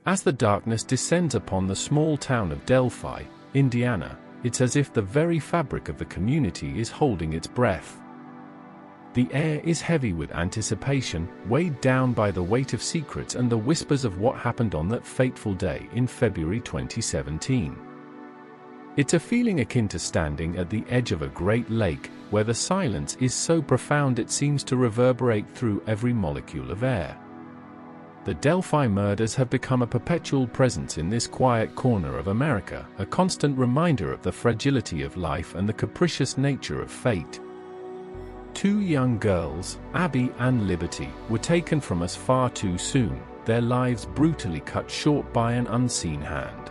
As the darkness descends upon the small town of Delphi, Indiana, it's as if the very fabric of the community is holding its breath. The air is heavy with anticipation, weighed down by the weight of secrets and the whispers of what happened on that fateful day in February 2017. It's a feeling akin to standing at the edge of a great lake, where the silence is so profound it seems to reverberate through every molecule of air. The Delphi murders have become a perpetual presence in this quiet corner of America, a constant reminder of the fragility of life and the capricious nature of fate. 2 young girls, Abby and Liberty, were taken from us far too soon, their lives brutally cut short by an unseen hand.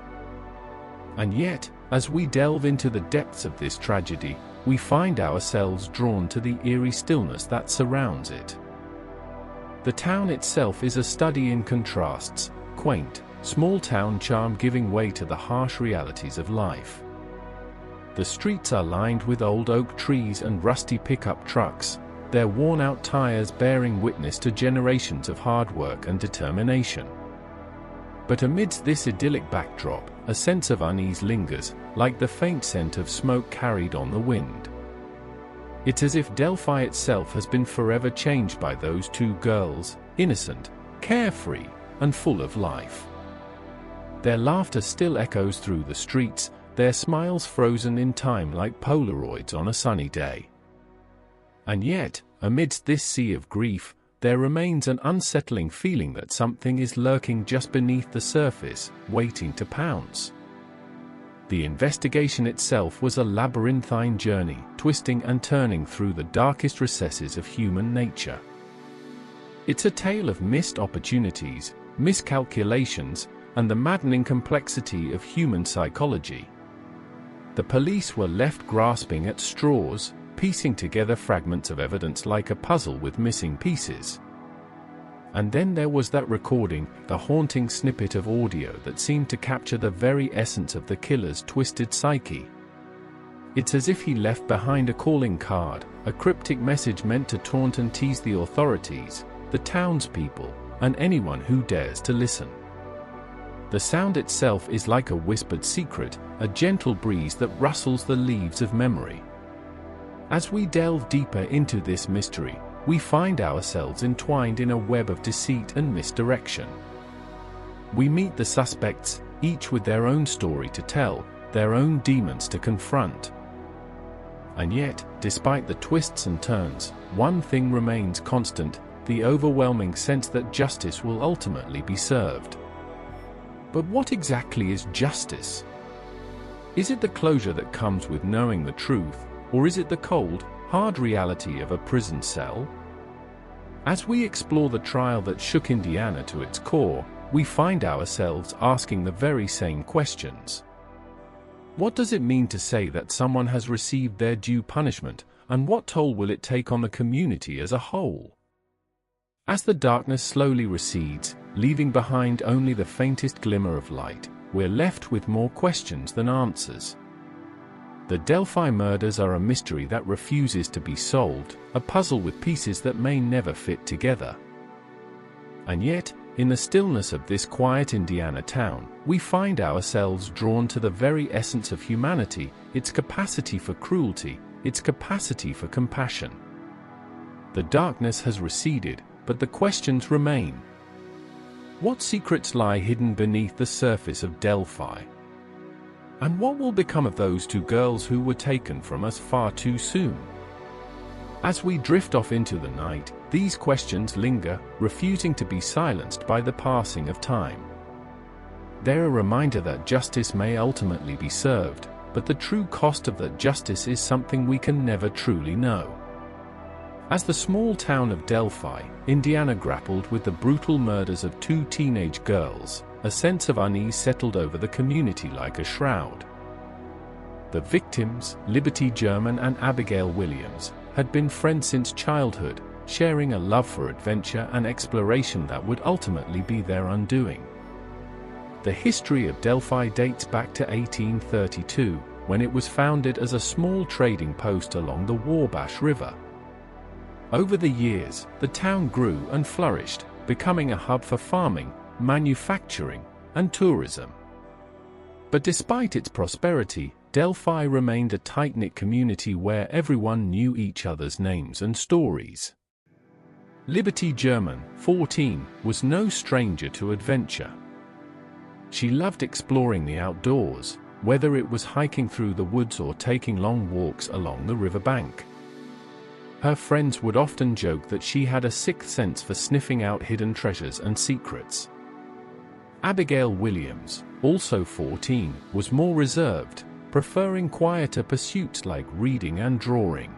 And yet, as we delve into the depths of this tragedy, we find ourselves drawn to the eerie stillness that surrounds it. The town itself is a study in contrasts, quaint, small-town charm giving way to the harsh realities of life. The streets are lined with old oak trees and rusty pickup trucks, their worn-out tires bearing witness to generations of hard work and determination. But amidst this idyllic backdrop, a sense of unease lingers, like the faint scent of smoke carried on the wind. It's as if Delphi itself has been forever changed by those 2 girls, innocent, carefree, and full of life. Their laughter still echoes through the streets, their smiles frozen in time like Polaroids on a sunny day. And yet, amidst this sea of grief, there remains an unsettling feeling that something is lurking just beneath the surface, waiting to pounce. The investigation itself was a labyrinthine journey, twisting and turning through the darkest recesses of human nature. It's a tale of missed opportunities, miscalculations, and the maddening complexity of human psychology. The police were left grasping at straws, piecing together fragments of evidence like a puzzle with missing pieces. And then there was that recording, the haunting snippet of audio that seemed to capture the very essence of the killer's twisted psyche. It's as if he left behind a calling card, a cryptic message meant to taunt and tease the authorities, the townspeople, and anyone who dares to listen. The sound itself is like a whispered secret, a gentle breeze that rustles the leaves of memory. As we delve deeper into this mystery, we find ourselves entwined in a web of deceit and misdirection. We meet the suspects, each with their own story to tell, their own demons to confront. And yet, despite the twists and turns, one thing remains constant, the overwhelming sense that justice will ultimately be served. But what exactly is justice? Is it the closure that comes with knowing the truth, or is it the cold, hard reality of a prison cell? As we explore the trial that shook Indiana to its core, we find ourselves asking the very same questions. What does it mean to say that someone has received their due punishment, and what toll will it take on the community as a whole? As the darkness slowly recedes, leaving behind only the faintest glimmer of light, we're left with more questions than answers. The Delphi murders are a mystery that refuses to be solved, a puzzle with pieces that may never fit together. And yet, in the stillness of this quiet Indiana town, we find ourselves drawn to the very essence of humanity, its capacity for cruelty, its capacity for compassion. The darkness has receded, but the questions remain. What secrets lie hidden beneath the surface of Delphi? And what will become of those 2 girls who were taken from us far too soon? As we drift off into the night, these questions linger, refusing to be silenced by the passing of time. They're a reminder that justice may ultimately be served, but the true cost of that justice is something we can never truly know. As the small town of Delphi, Indiana grappled with the brutal murders of 2 teenage girls, a sense of unease settled over the community like a shroud. The victims, Liberty German and Abigail Williams, had been friends since childhood, sharing a love for adventure and exploration that would ultimately be their undoing. The history of Delphi dates back to 1832, when it was founded as a small trading post along the Wabash River. Over the years, the town grew and flourished, becoming a hub for farming, manufacturing, and tourism. But despite its prosperity, Delphi remained a tight-knit community where everyone knew each other's names and stories. Liberty German, 14, was no stranger to adventure. She loved exploring the outdoors, whether it was hiking through the woods or taking long walks along the riverbank. Her friends would often joke that she had a sixth sense for sniffing out hidden treasures and secrets. Abigail Williams, also 14, was more reserved, preferring quieter pursuits like reading and drawing.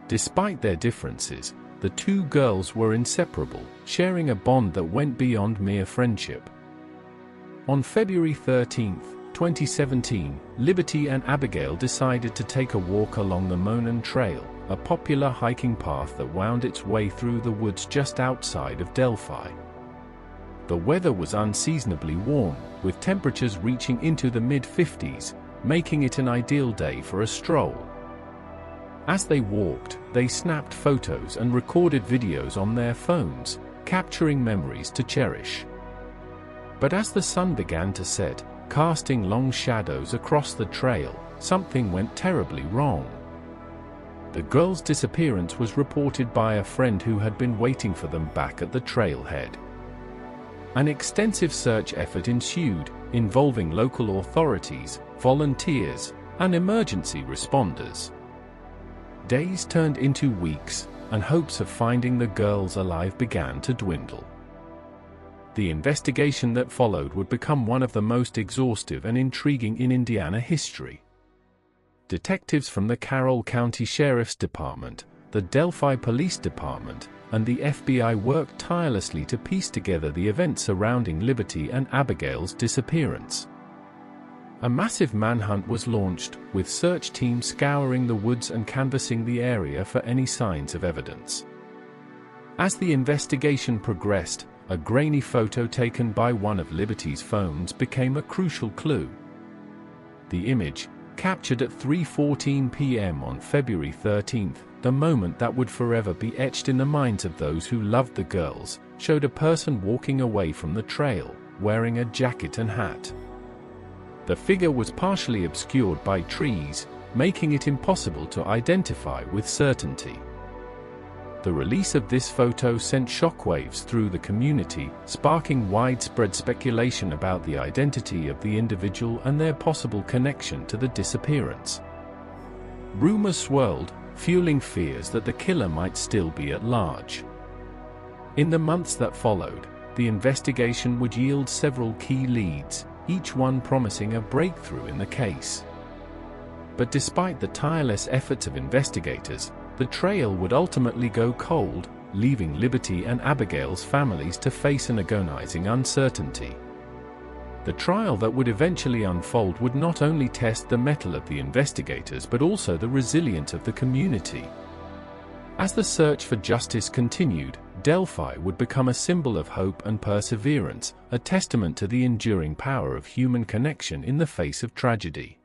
Despite their differences, the two girls were inseparable, sharing a bond that went beyond mere friendship. On February 13, 2017, Liberty and Abigail decided to take a walk along the Monon Trail, a popular hiking path that wound its way through the woods just outside of Delphi. The weather was unseasonably warm, with temperatures reaching into the mid-50s, making it an ideal day for a stroll. As they walked, they snapped photos and recorded videos on their phones, capturing memories to cherish. But as the sun began to set, casting long shadows across the trail, something went terribly wrong. The girls' disappearance was reported by a friend who had been waiting for them back at the trailhead. An extensive search effort ensued, involving local authorities, volunteers, and emergency responders. Days turned into weeks, and hopes of finding the girls alive began to dwindle. The investigation that followed would become one of the most exhaustive and intriguing in Indiana history. Detectives from the Carroll County Sheriff's Department, the Delphi Police Department, and the FBI worked tirelessly to piece together the events surrounding Liberty and Abigail's disappearance. A massive manhunt was launched, with search teams scouring the woods and canvassing the area for any signs of evidence. As the investigation progressed, a grainy photo taken by one of Liberty's phones became a crucial clue. The image, captured at 3:14 p.m. on February 13, the moment that would forever be etched in the minds of those who loved the girls, showed a person walking away from the trail, wearing a jacket and hat. The figure was partially obscured by trees, making it impossible to identify with certainty. The release of this photo sent shockwaves through the community, sparking widespread speculation about the identity of the individual and their possible connection to the disappearance. Rumors swirled, fueling fears that the killer might still be at large. In the months that followed, the investigation would yield several key leads, each one promising a breakthrough in the case. But despite the tireless efforts of investigators, the trail would ultimately go cold, leaving Liberty and Abigail's families to face an agonizing uncertainty. The trial that would eventually unfold would not only test the mettle of the investigators but also the resilience of the community. As the search for justice continued, Delphi would become a symbol of hope and perseverance, a testament to the enduring power of human connection in the face of tragedy.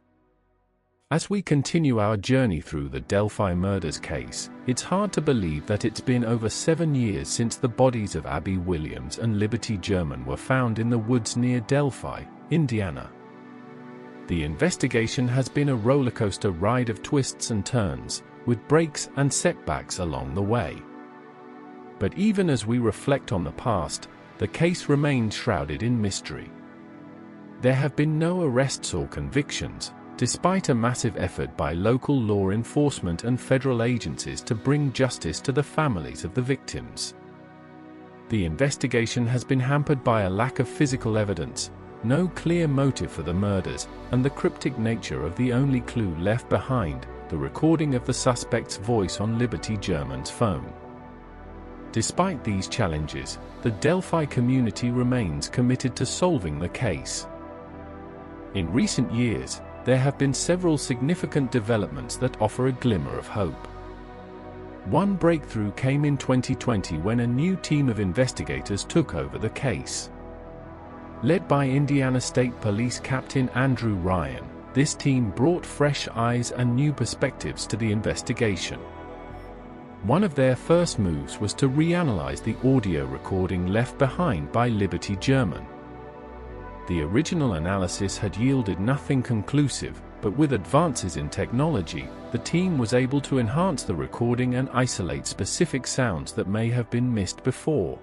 As we continue our journey through the Delphi Murders case, it's hard to believe that it's been over 7 years since the bodies of Abby Williams and Liberty German were found in the woods near Delphi, Indiana. The investigation has been a rollercoaster ride of twists and turns, with breaks and setbacks along the way. But even as we reflect on the past, the case remains shrouded in mystery. There have been no arrests or convictions, despite a massive effort by local law enforcement and federal agencies to bring justice to the families of the victims. The investigation has been hampered by a lack of physical evidence, no clear motive for the murders, and the cryptic nature of the only clue left behind, the recording of the suspect's voice on Liberty German's phone. Despite these challenges, the Delphi community remains committed to solving the case. In recent years, there have been several significant developments that offer a glimmer of hope. One breakthrough came in 2020 when a new team of investigators took over the case. Led by Indiana State Police Captain Andrew Ryan, this team brought fresh eyes and new perspectives to the investigation. One of their first moves was to reanalyze the audio recording left behind by Liberty German. The original analysis had yielded nothing conclusive, but with advances in technology, the team was able to enhance the recording and isolate specific sounds that may have been missed before.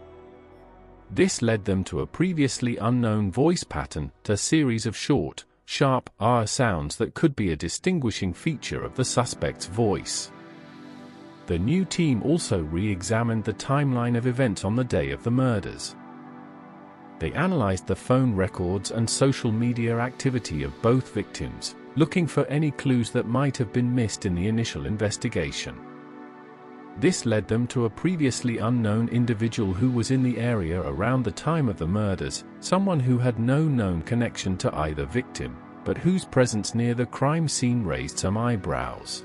This led them to a previously unknown voice pattern, a series of short, sharp R sounds that could be a distinguishing feature of the suspect's voice. The new team also re-examined the timeline of events on the day of the murders. They analyzed the phone records and social media activity of both victims, looking for any clues that might have been missed in the initial investigation. This led them to a previously unknown individual who was in the area around the time of the murders, someone who had no known connection to either victim, but whose presence near the crime scene raised some eyebrows.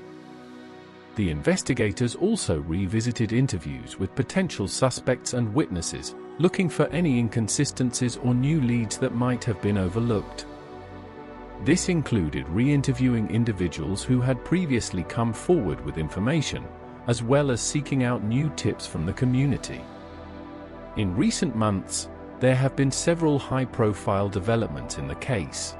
The investigators also revisited interviews with potential suspects and witnesses, looking for any inconsistencies or new leads that might have been overlooked. This included re-interviewing individuals who had previously come forward with information, as well as seeking out new tips from the community. In recent months, there have been several high-profile developments in the case.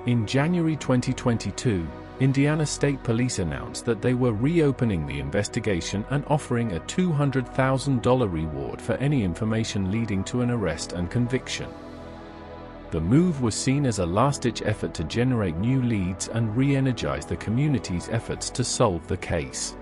In January 2022, Indiana State Police announced that they were reopening the investigation and offering a $200,000 reward for any information leading to an arrest and conviction. The move was seen as a last-ditch effort to generate new leads and re-energize the community's efforts to solve the case.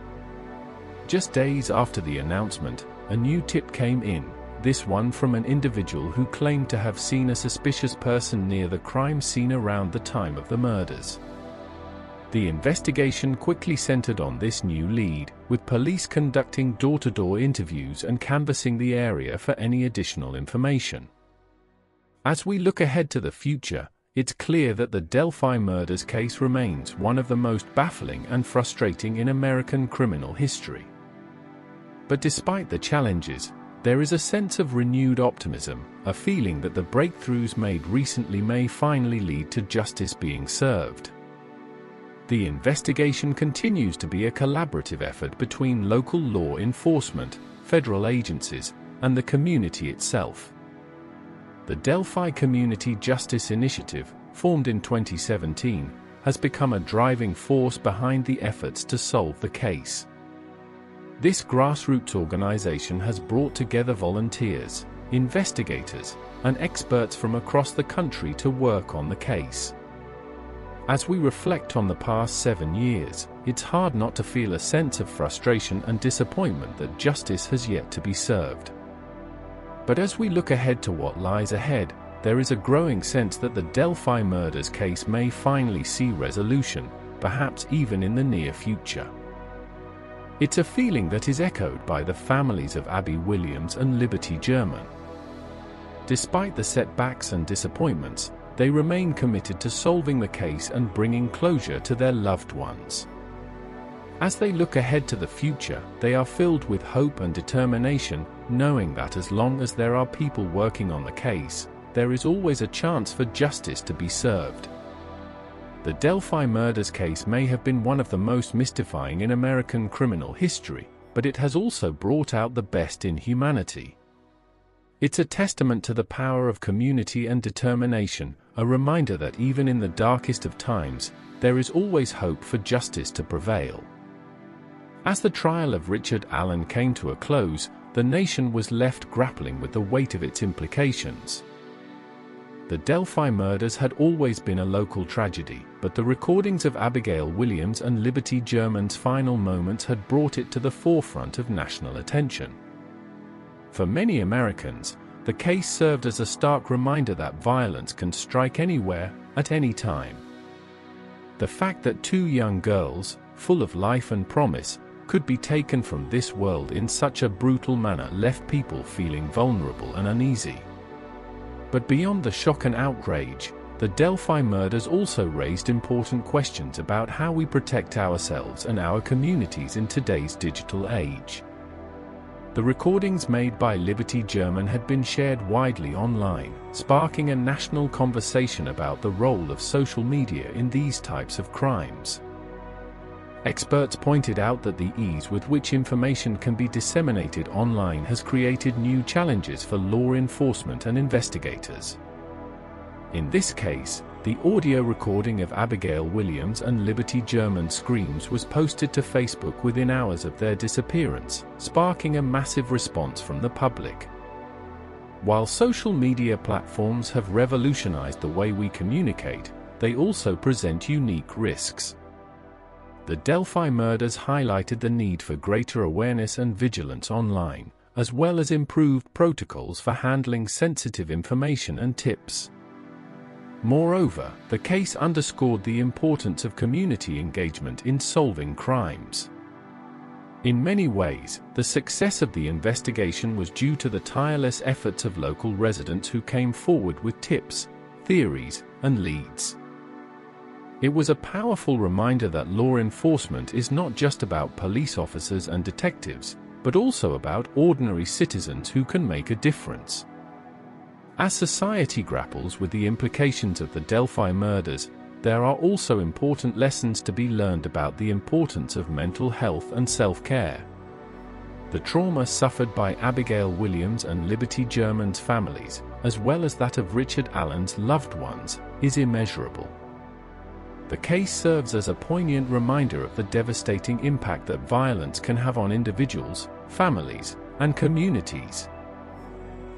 Just days after the announcement, a new tip came in, this one from an individual who claimed to have seen a suspicious person near the crime scene around the time of the murders. The investigation quickly centered on this new lead, with police conducting door-to-door interviews and canvassing the area for any additional information. As we look ahead to the future, it's clear that the Delphi Murders case remains one of the most baffling and frustrating in American criminal history. But despite the challenges, there is a sense of renewed optimism, a feeling that the breakthroughs made recently may finally lead to justice being served. The investigation continues to be a collaborative effort between local law enforcement, federal agencies, and the community itself. The Delphi Community Justice Initiative, formed in 2017, has become a driving force behind the efforts to solve the case. This grassroots organization has brought together volunteers, investigators, and experts from across the country to work on the case. As we reflect on the past 7 years, it's hard not to feel a sense of frustration and disappointment that justice has yet to be served. But as we look ahead to what lies ahead, there is a growing sense that the Delphi Murders case may finally see resolution, perhaps even in the near future. It's a feeling that is echoed by the families of Abby Williams and Libby German. Despite the setbacks and disappointments, they remain committed to solving the case and bringing closure to their loved ones. As they look ahead to the future, they are filled with hope and determination, knowing that as long as there are people working on the case, there is always a chance for justice to be served. The Delphi Murders case may have been one of the most mystifying in American criminal history, but it has also brought out the best in humanity. It's a testament to the power of community and determination, a reminder that even in the darkest of times, there is always hope for justice to prevail. As the trial of Richard Allen came to a close, the nation was left grappling with the weight of its implications. The Delphi Murders had always been a local tragedy, but the recordings of Abigail Williams and Libby German's final moments had brought it to the forefront of national attention. For many Americans, the case served as a stark reminder that violence can strike anywhere, at any time. The fact that 2 young girls, full of life and promise, could be taken from this world in such a brutal manner left people feeling vulnerable and uneasy. But beyond the shock and outrage, the Delphi Murders also raised important questions about how we protect ourselves and our communities in today's digital age. The recordings made by Libby German had been shared widely online, sparking a national conversation about the role of social media in these types of crimes. Experts pointed out that the ease with which information can be disseminated online has created new challenges for law enforcement and investigators. In this case, the audio recording of Abigail Williams and Liberty German's screams was posted to Facebook within hours of their disappearance, sparking a massive response from the public. While social media platforms have revolutionized the way we communicate, they also present unique risks. The Delphi murders highlighted the need for greater awareness and vigilance online, as well as improved protocols for handling sensitive information and tips. Moreover, the case underscored the importance of community engagement in solving crimes. In many ways, the success of the investigation was due to the tireless efforts of local residents who came forward with tips, theories, and leads. It was a powerful reminder that law enforcement is not just about police officers and detectives, but also about ordinary citizens who can make a difference. As society grapples with the implications of the Delphi murders, there are also important lessons to be learned about the importance of mental health and self-care. The trauma suffered by Abigail Williams and Liberty German's families, as well as that of Richard Allen's loved ones, is immeasurable. The case serves as a poignant reminder of the devastating impact that violence can have on individuals, families, and communities.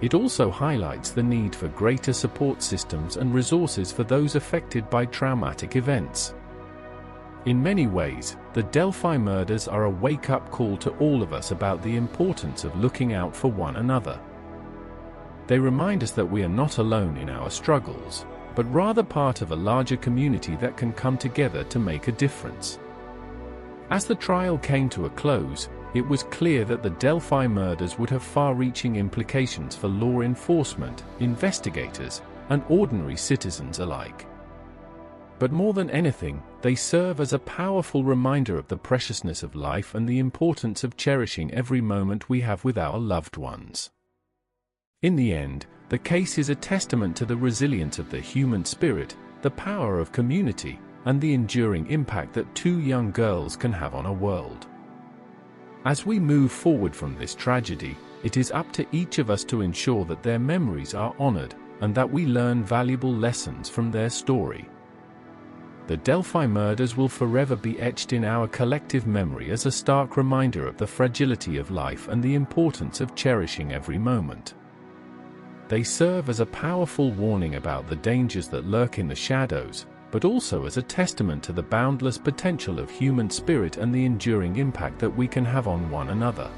It also highlights the need for greater support systems and resources for those affected by traumatic events. In many ways, the Delphi murders are a wake-up call to all of us about the importance of looking out for one another. They remind us that we are not alone in our struggles, but rather part of a larger community that can come together to make a difference. As the trial came to a close, it was clear that the Delphi murders would have far-reaching implications for law enforcement, investigators, and ordinary citizens alike. But more than anything, they serve as a powerful reminder of the preciousness of life and the importance of cherishing every moment we have with our loved ones. In the end, the case is a testament to the resilience of the human spirit, the power of community, and the enduring impact that two young girls can have on a world. As we move forward from this tragedy, it is up to each of us to ensure that their memories are honored, and that we learn valuable lessons from their story. The Delphi murders will forever be etched in our collective memory as a stark reminder of the fragility of life and the importance of cherishing every moment. They serve as a powerful warning about the dangers that lurk in the shadows, but also as a testament to the boundless potential of human spirit and the enduring impact that we can have on one another.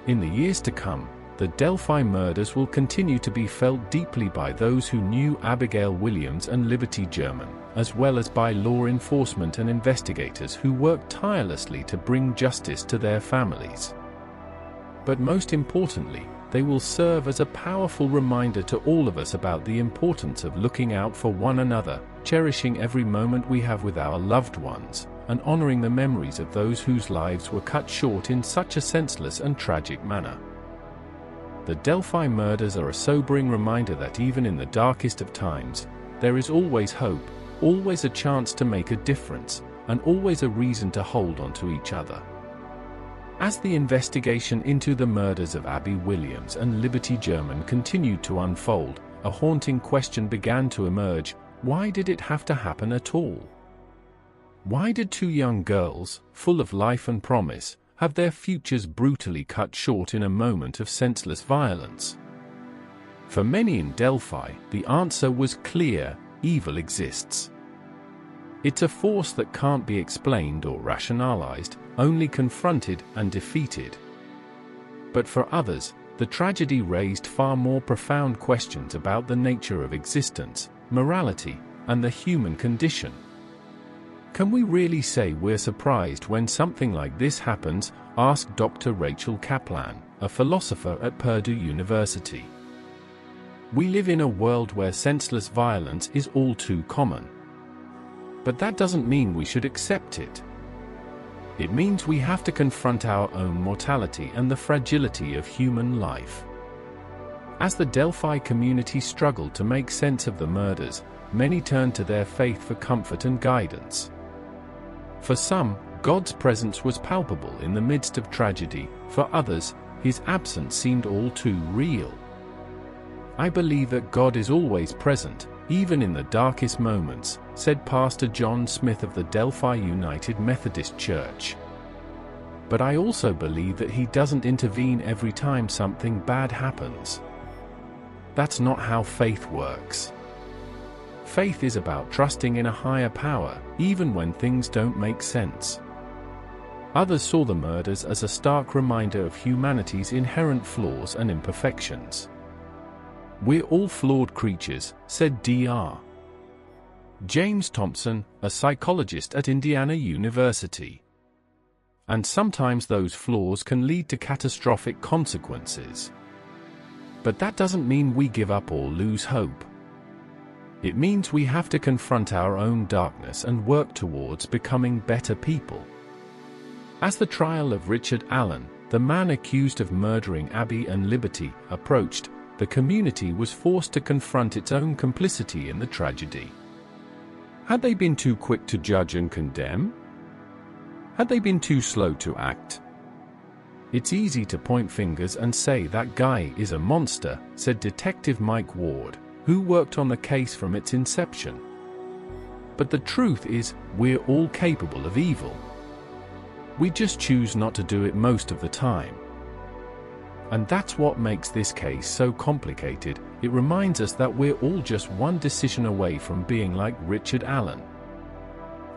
In the years to come, the Delphi murders will continue to be felt deeply by those who knew Abigail Williams and Liberty German, as well as by law enforcement and investigators who worked tirelessly to bring justice to their families. But most importantly, they will serve as a powerful reminder to all of us about the importance of looking out for one another, cherishing every moment we have with our loved ones, and honoring the memories of those whose lives were cut short in such a senseless and tragic manner. The Delphi murders are a sobering reminder that even in the darkest of times, there is always hope, always a chance to make a difference, and always a reason to hold on to each other. As the investigation into the murders of Abby Williams and Liberty German continued to unfold, a haunting question began to emerge: why did it have to happen at all? Why did two young girls, full of life and promise, have their futures brutally cut short in a moment of senseless violence? For many in Delphi, the answer was clear: evil exists. It's a force that can't be explained or rationalized, only confronted and defeated. But for others, the tragedy raised far more profound questions about the nature of existence, morality, and the human condition. Can we really say we're surprised when something like this happens? Asked Dr. Rachel Kaplan, a philosopher at Purdue University. We live in a world where senseless violence is all too common. But that doesn't mean we should accept it. It means we have to confront our own mortality and the fragility of human life. As the Delphi community struggled to make sense of the murders, many turned to their faith for comfort and guidance. For some, God's presence was palpable in the midst of tragedy; for others, his absence seemed all too real. "I believe that God is always present, even in the darkest moments," said Pastor John Smith of the Delphi United Methodist Church. "But I also believe that He doesn't intervene every time something bad happens. That's not how faith works. Faith is about trusting in a higher power, even when things don't make sense." Others saw the murders as a stark reminder of humanity's inherent flaws and imperfections. "We're all flawed creatures," said Dr. James Thompson, a psychologist at Indiana University. "And sometimes those flaws can lead to catastrophic consequences. But that doesn't mean we give up or lose hope. It means we have to confront our own darkness and work towards becoming better people." As the trial of Richard Allen, the man accused of murdering Abby and Liberty, approached, the community was forced to confront its own complicity in the tragedy. Had they been too quick to judge and condemn? Had they been too slow to act? "It's easy to point fingers and say that guy is a monster," said Detective Mike Ward, who worked on the case from its inception. "But the truth is, we're all capable of evil. We just choose not to do it most of the time. And that's what makes this case so complicated. It reminds us that we're all just one decision away from being like Richard Allen."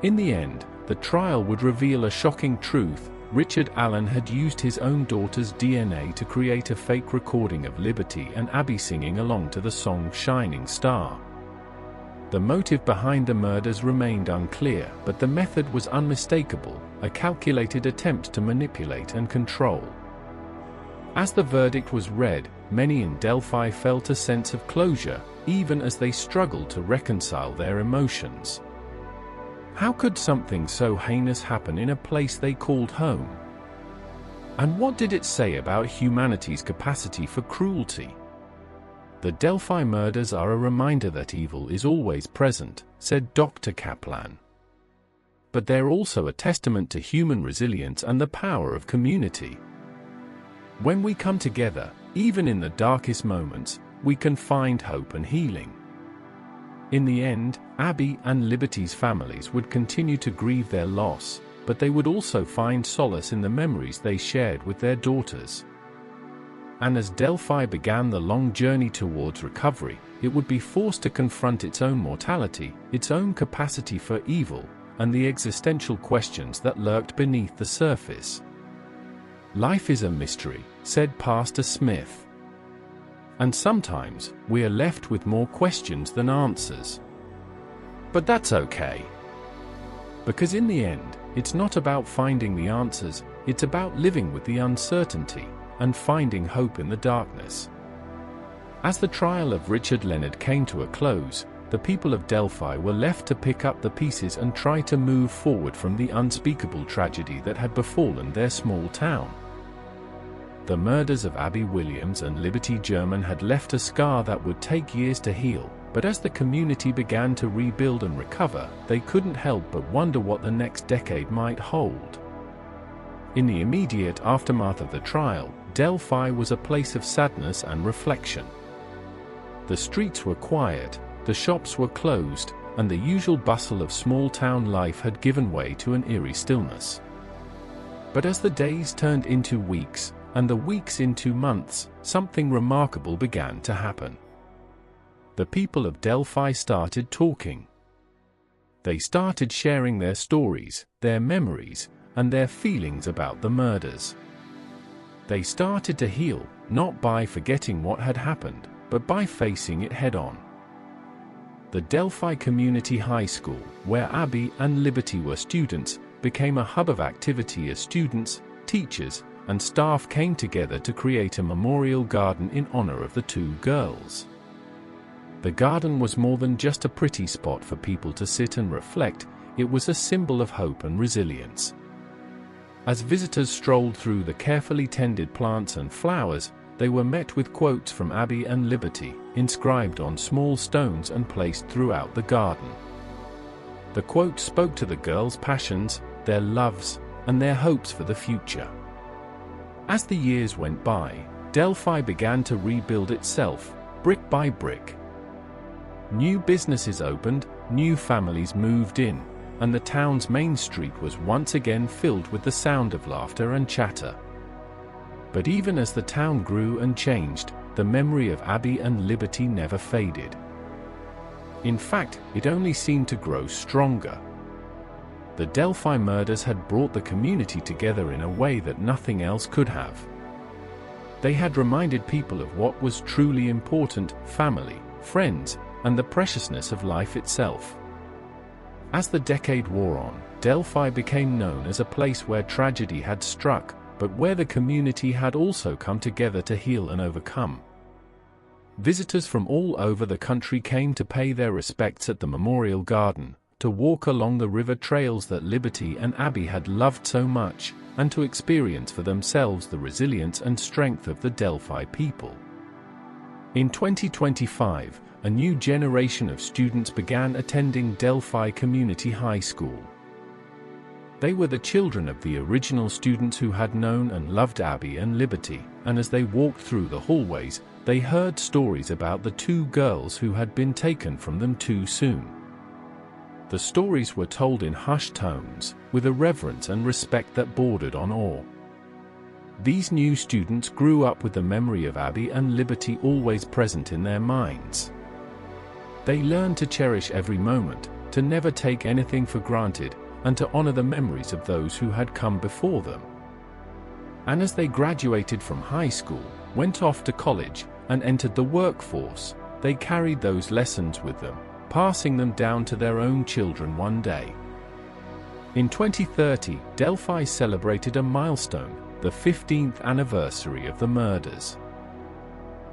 In the end, the trial would reveal a shocking truth. Richard Allen had used his own daughter's DNA to create a fake recording of Liberty and Abby singing along to the song Shining Star. The motive behind the murders remained unclear, but the method was unmistakable, a calculated attempt to manipulate and control. As the verdict was read, many in Delphi felt a sense of closure, even as they struggled to reconcile their emotions. How could something so heinous happen in a place they called home? And what did it say about humanity's capacity for cruelty? "The Delphi murders are a reminder that evil is always present," said Dr. Kaplan. "But they're also a testament to human resilience and the power of community. When we come together, even in the darkest moments, we can find hope and healing." In the end, Abby and Liberty's families would continue to grieve their loss, but they would also find solace in the memories they shared with their daughters. And as Delphi began the long journey towards recovery, it would be forced to confront its own mortality, its own capacity for evil, and the existential questions that lurked beneath the surface. "Life is a mystery," said Pastor Smith. "And sometimes, we are left with more questions than answers. But that's okay. Because in the end, it's not about finding the answers, it's about living with the uncertainty, and finding hope in the darkness." As the trial of Richard Leonard came to a close, the people of Delphi were left to pick up the pieces and try to move forward from the unspeakable tragedy that had befallen their small town. The murders of Abby Williams and Liberty German had left a scar that would take years to heal, but as the community began to rebuild and recover, they couldn't help but wonder what the next decade might hold. In the immediate aftermath of the trial, Delphi was a place of sadness and reflection. The streets were quiet, the shops were closed, and the usual bustle of small-town life had given way to an eerie stillness. But as the days turned into weeks, and the weeks into months, something remarkable began to happen. The people of Delphi started talking. They started sharing their stories, their memories, and their feelings about the murders. They started to heal, not by forgetting what had happened, but by facing it head-on. The Delphi Community High School, where Abby and Liberty were students, became a hub of activity as students, teachers, and staff came together to create a memorial garden in honor of the two girls. The garden was more than just a pretty spot for people to sit and reflect, it was a symbol of hope and resilience. As visitors strolled through the carefully tended plants and flowers, they were met with quotes from Abby and Liberty, inscribed on small stones and placed throughout the garden. The quotes spoke to the girls' passions, their loves, and their hopes for the future. As the years went by, Delphi began to rebuild itself, brick by brick. New businesses opened, new families moved in, and the town's main street was once again filled with the sound of laughter and chatter. But even as the town grew and changed, the memory of Abby and Liberty never faded. In fact, it only seemed to grow stronger. The Delphi murders had brought the community together in a way that nothing else could have. They had reminded people of what was truly important: family, friends, and the preciousness of life itself. As the decade wore on, Delphi became known as a place where tragedy had struck, but where the community had also come together to heal and overcome. Visitors from all over the country came to pay their respects at the Memorial Garden, to walk along the river trails that Liberty and Abby had loved so much, and to experience for themselves the resilience and strength of the Delphi people. In 2025, a new generation of students began attending Delphi Community High School. They were the children of the original students who had known and loved Abby and Liberty, and as they walked through the hallways, they heard stories about the two girls who had been taken from them too soon. The stories were told in hushed tones, with a reverence and respect that bordered on awe. These new students grew up with the memory of Abby and Liberty always present in their minds. They learned to cherish every moment, to never take anything for granted, and to honor the memories of those who had come before them. And as they graduated from high school, went off to college, and entered the workforce, they carried those lessons with them, passing them down to their own children one day. In 2030, Delphi celebrated a milestone, the 15th anniversary of the murders.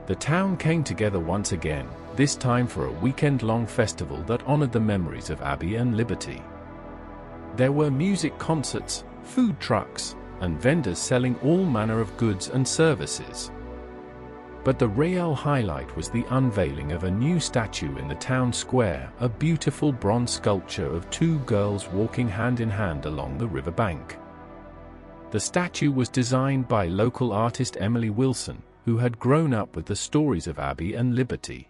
The town came together once again, this time for a weekend-long festival that honored the memories of Abby and Liberty. There were music concerts, food trucks, and vendors selling all manner of goods and services. But the real highlight was the unveiling of a new statue in the town square, a beautiful bronze sculpture of two girls walking hand in hand along the riverbank. The statue was designed by local artist Emily Wilson, who had grown up with the stories of Abby and Liberty.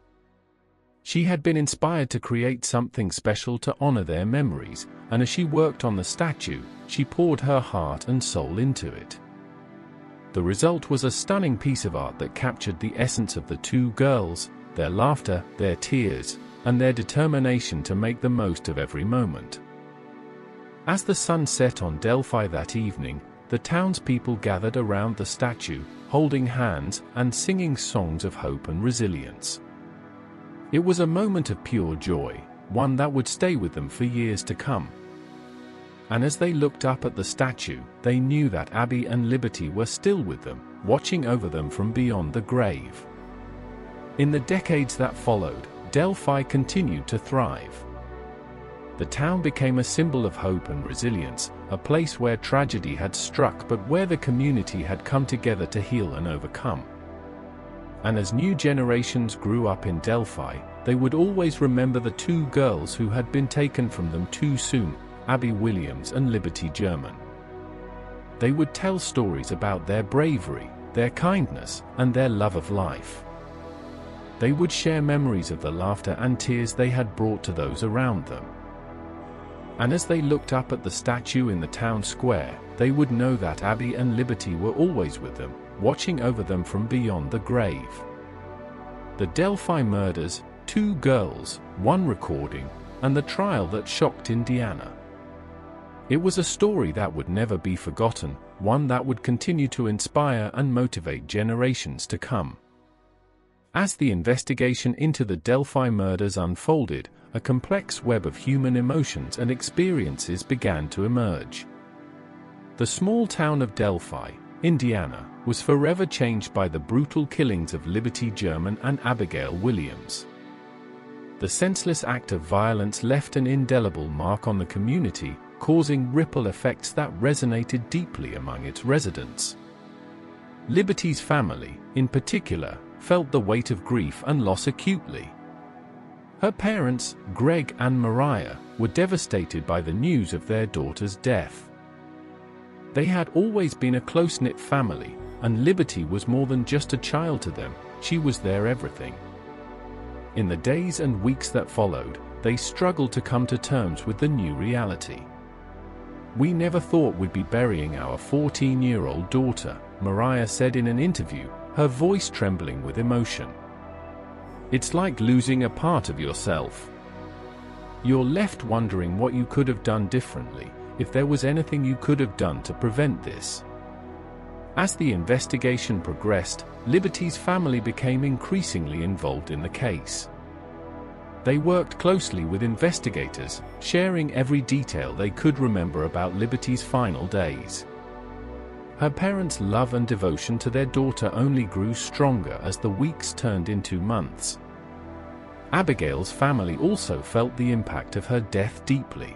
She had been inspired to create something special to honor their memories, and as she worked on the statue, she poured her heart and soul into it. The result was a stunning piece of art that captured the essence of the two girls, their laughter, their tears, and their determination to make the most of every moment. As the sun set on Delphi that evening, the townspeople gathered around the statue, holding hands and singing songs of hope and resilience. It was a moment of pure joy, one that would stay with them for years to come. And as they looked up at the statue, they knew that Abby and Liberty were still with them, watching over them from beyond the grave. In the decades that followed, Delphi continued to thrive. The town became a symbol of hope and resilience, a place where tragedy had struck but where the community had come together to heal and overcome. And as new generations grew up in Delphi, they would always remember the two girls who had been taken from them too soon, Abby Williams and Liberty German. They would tell stories about their bravery, their kindness, and their love of life. They would share memories of the laughter and tears they had brought to those around them. And as they looked up at the statue in the town square, they would know that Abby and Liberty were always with them, watching over them from beyond the grave. The Delphi murders, two girls, one recording, and the trial that shocked Indiana. It was a story that would never be forgotten, one that would continue to inspire and motivate generations to come. As the investigation into the Delphi murders unfolded, a complex web of human emotions and experiences began to emerge. The small town of Delphi, Indiana, was forever changed by the brutal killings of Liberty German and Abigail Williams. The senseless act of violence left an indelible mark on the community, causing ripple effects that resonated deeply among its residents. Liberty's family, in particular, felt the weight of grief and loss acutely. Her parents, Greg and Mariah, were devastated by the news of their daughter's death. They had always been a close-knit family, and Liberty was more than just a child to them, she was their everything. In the days and weeks that followed, they struggled to come to terms with the new reality. "We never thought we'd be burying our 14-year-old daughter," Mariah said in an interview, her voice trembling with emotion. "It's like losing a part of yourself. You're left wondering what you could have done differently, if there was anything you could have done to prevent this." As the investigation progressed, Liberty's family became increasingly involved in the case. They worked closely with investigators, sharing every detail they could remember about Liberty's final days. Her parents' love and devotion to their daughter only grew stronger as the weeks turned into months. Abigail's family also felt the impact of her death deeply.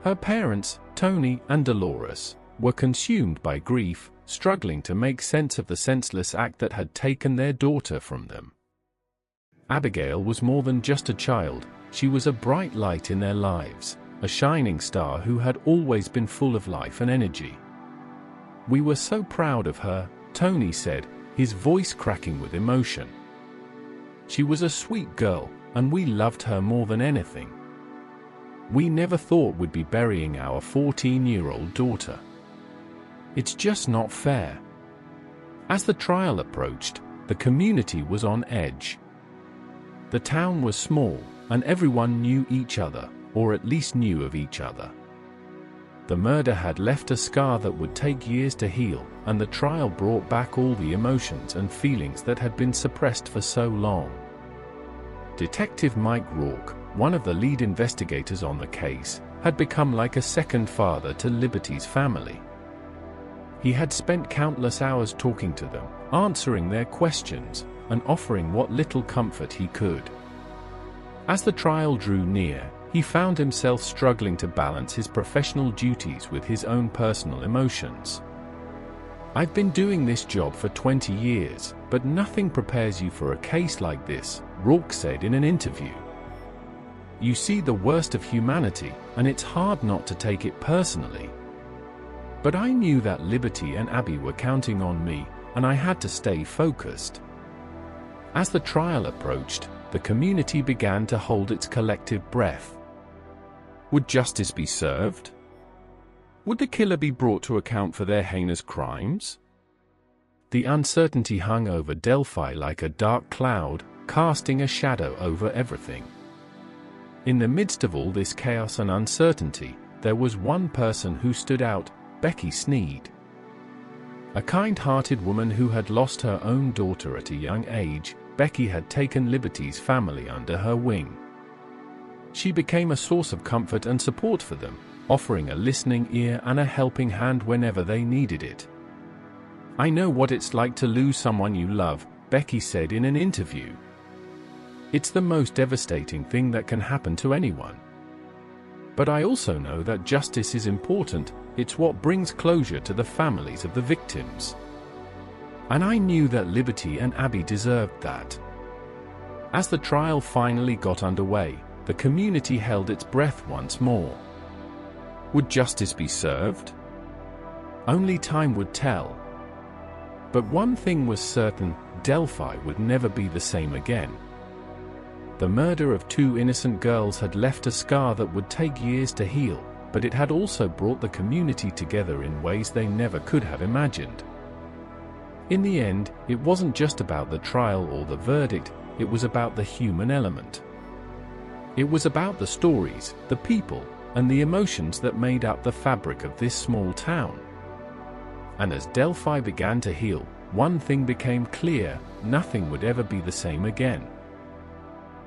Her parents, Tony and Dolores, were consumed by grief, struggling to make sense of the senseless act that had taken their daughter from them. Abigail was more than just a child, she was a bright light in their lives, a shining star who had always been full of life and energy. "We were so proud of her," Tony said, his voice cracking with emotion. "She was a sweet girl, and we loved her more than anything. We never thought we'd be burying our 14-year-old daughter. It's just not fair." As the trial approached, the community was on edge. The town was small, and everyone knew each other, or at least knew of each other. The murder had left a scar that would take years to heal, and the trial brought back all the emotions and feelings that had been suppressed for so long. Detective Mike Rourke, one of the lead investigators on the case, had become like a second father to Liberty's family. He had spent countless hours talking to them, answering their questions, and offering what little comfort he could. As the trial drew near, he found himself struggling to balance his professional duties with his own personal emotions. "I've been doing this job for 20 years, but nothing prepares you for a case like this," Rourke said in an interview. "You see the worst of humanity, and it's hard not to take it personally. But I knew that Liberty and Abby were counting on me, and I had to stay focused." As the trial approached, the community began to hold its collective breath. Would justice be served? Would the killer be brought to account for their heinous crimes? The uncertainty hung over Delphi like a dark cloud, casting a shadow over everything. In the midst of all this chaos and uncertainty, there was one person who stood out: Becky Sneed. A kind-hearted woman who had lost her own daughter at a young age, Becky had taken Liberty's family under her wing. She became a source of comfort and support for them, offering a listening ear and a helping hand whenever they needed it. "I know what it's like to lose someone you love," Becky said in an interview. "It's the most devastating thing that can happen to anyone. But I also know that justice is important. It's what brings closure to the families of the victims. And I knew that Liberty and Abby deserved that." As the trial finally got underway, the community held its breath once more. Would justice be served? Only time would tell. But one thing was certain: Delphi would never be the same again. The murder of two innocent girls had left a scar that would take years to heal, but it had also brought the community together in ways they never could have imagined. In the end, it wasn't just about the trial or the verdict, it was about the human element. It was about the stories, the people, and the emotions that made up the fabric of this small town. And as Delphi began to heal, one thing became clear: nothing would ever be the same again.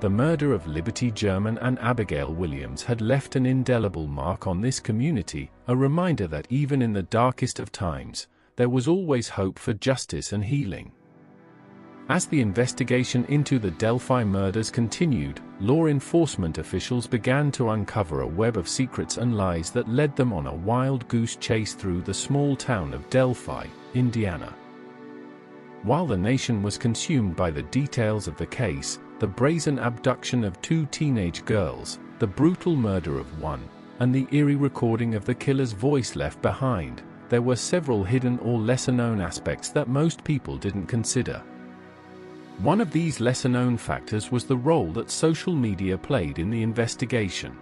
The murder of Liberty German and Abigail Williams had left an indelible mark on this community, a reminder that even in the darkest of times, there was always hope for justice and healing. As the investigation into the Delphi murders continued, law enforcement officials began to uncover a web of secrets and lies that led them on a wild goose chase through the small town of Delphi, Indiana. While the nation was consumed by the details of the case, the brazen abduction of two teenage girls, the brutal murder of one, and the eerie recording of the killer's voice left behind, there were several hidden or lesser-known aspects that most people didn't consider. One of these lesser-known factors was the role that social media played in the investigation.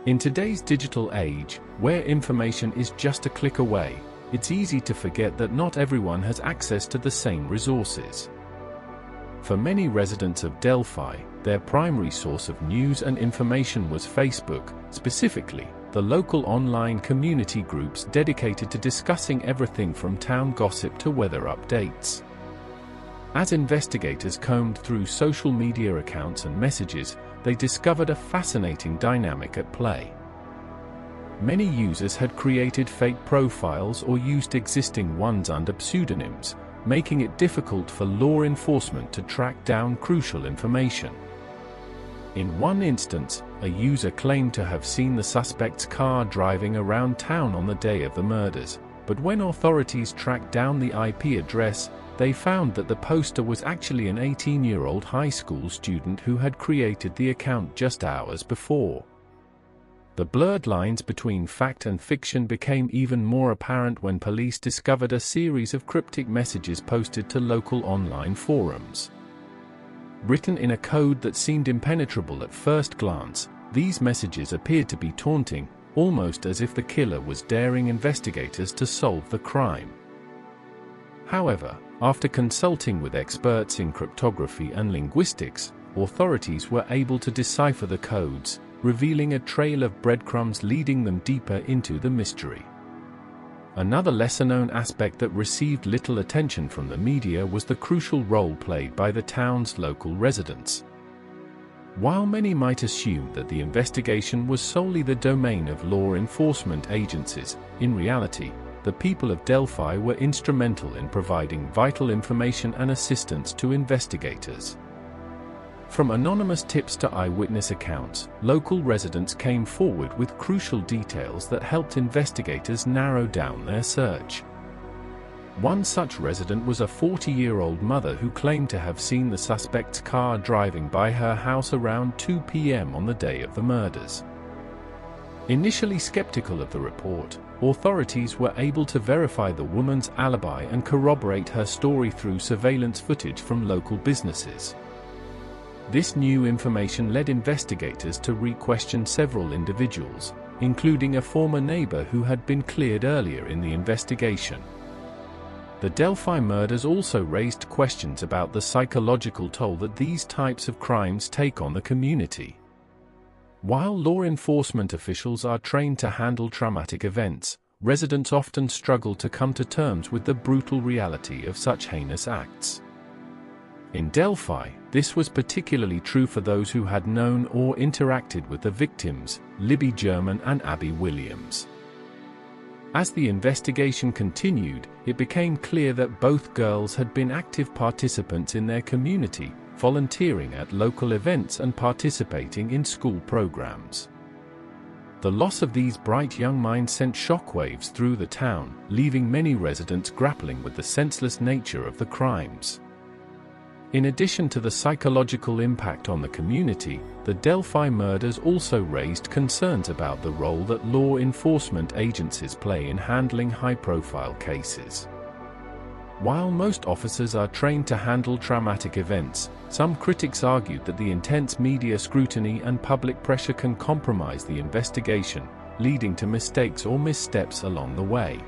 In today's digital age, where information is just a click away, it's easy to forget that not everyone has access to the same resources. For many residents of Delphi, their primary source of news and information was Facebook, specifically, the local online community groups dedicated to discussing everything from town gossip to weather updates. As investigators combed through social media accounts and messages, they discovered a fascinating dynamic at play. Many users had created fake profiles or used existing ones under pseudonyms, making it difficult for law enforcement to track down crucial information. In one instance, a user claimed to have seen the suspect's car driving around town on the day of the murders, but when authorities tracked down the IP address, they found that the poster was actually an 18-year-old high school student who had created the account just hours before. The blurred lines between fact and fiction became even more apparent when police discovered a series of cryptic messages posted to local online forums. Written in a code that seemed impenetrable at first glance, these messages appeared to be taunting, almost as if the killer was daring investigators to solve the crime. However, after consulting with experts in cryptography and linguistics, authorities were able to decipher the codes, revealing a trail of breadcrumbs leading them deeper into the mystery. Another lesser-known aspect that received little attention from the media was the crucial role played by the town's local residents. While many might assume that the investigation was solely the domain of law enforcement agencies, in reality, the people of Delphi were instrumental in providing vital information and assistance to investigators. From anonymous tips to eyewitness accounts, local residents came forward with crucial details that helped investigators narrow down their search. One such resident was a 40-year-old mother who claimed to have seen the suspect's car driving by her house around 2 p.m. on the day of the murders. Initially skeptical of the report, authorities were able to verify the woman's alibi and corroborate her story through surveillance footage from local businesses. This new information led investigators to re-question several individuals, including a former neighbor who had been cleared earlier in the investigation. The Delphi murders also raised questions about the psychological toll that these types of crimes take on the community. While law enforcement officials are trained to handle traumatic events, residents often struggle to come to terms with the brutal reality of such heinous acts. In Delphi, this was particularly true for those who had known or interacted with the victims, Libby German and Abby Williams. As the investigation continued, it became clear that both girls had been active participants in their community, volunteering at local events and participating in school programs. The loss of these bright young minds sent shockwaves through the town, leaving many residents grappling with the senseless nature of the crimes. In addition to the psychological impact on the community, the Delphi murders also raised concerns about the role that law enforcement agencies play in handling high-profile cases. While most officers are trained to handle traumatic events, some critics argued that the intense media scrutiny and public pressure can compromise the investigation, leading to mistakes or missteps along the way.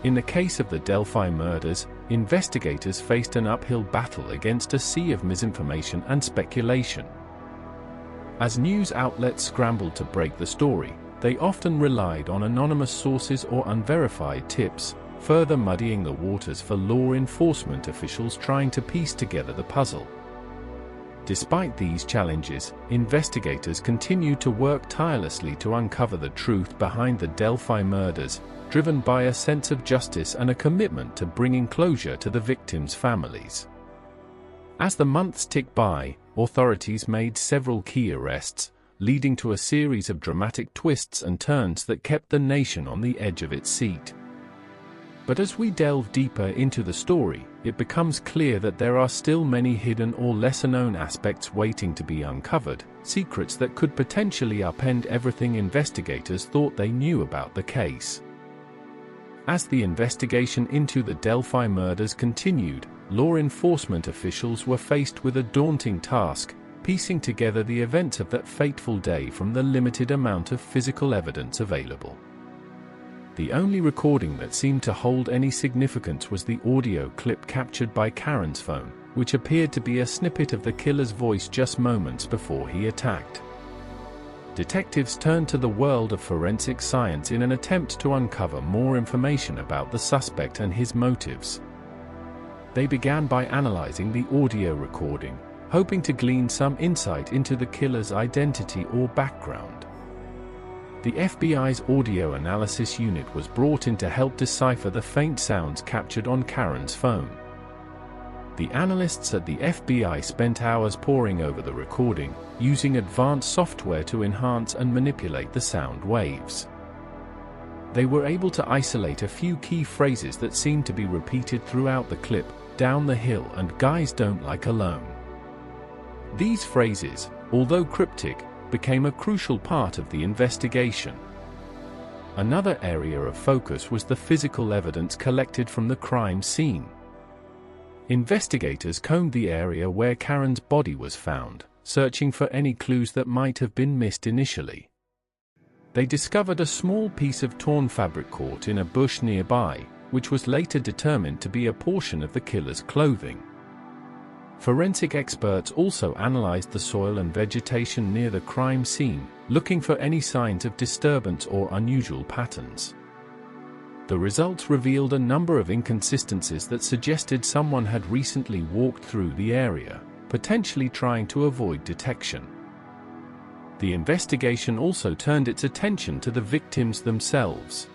In the case of the Delphi murders, investigators faced an uphill battle against a sea of misinformation and speculation. As news outlets scrambled to break the story, they often relied on anonymous sources or unverified tips, further muddying the waters for law enforcement officials trying to piece together the puzzle. Despite these challenges, investigators continued to work tirelessly to uncover the truth behind the Delphi murders, driven by a sense of justice and a commitment to bringing closure to the victims' families. As the months ticked by, authorities made several key arrests, leading to a series of dramatic twists and turns that kept the nation on the edge of its seat. But as we delve deeper into the story, it becomes clear that there are still many hidden or lesser-known aspects waiting to be uncovered, secrets that could potentially upend everything investigators thought they knew about the case. As the investigation into the Delphi murders continued, law enforcement officials were faced with a daunting task, piecing together the events of that fateful day from the limited amount of physical evidence available. The only recording that seemed to hold any significance was the audio clip captured by Karen's phone, which appeared to be a snippet of the killer's voice just moments before he attacked. Detectives turned to the world of forensic science in an attempt to uncover more information about the suspect and his motives. They began by analyzing the audio recording, hoping to glean some insight into the killer's identity or background. The FBI's audio analysis unit was brought in to help decipher the faint sounds captured on Karen's phone. The analysts at the FBI spent hours poring over the recording, using advanced software to enhance and manipulate the sound waves. They were able to isolate a few key phrases that seemed to be repeated throughout the clip: "down the hill" and "guys don't like alone." These phrases, although cryptic, became a crucial part of the investigation. Another area of focus was the physical evidence collected from the crime scene. Investigators combed the area where Karen's body was found, searching for any clues that might have been missed initially. They discovered a small piece of torn fabric caught in a bush nearby, which was later determined to be a portion of the killer's clothing. Forensic experts also analyzed the soil and vegetation near the crime scene, looking for any signs of disturbance or unusual patterns. The results revealed a number of inconsistencies that suggested someone had recently walked through the area, potentially trying to avoid detection. The investigation also turned its attention to the victims themselves.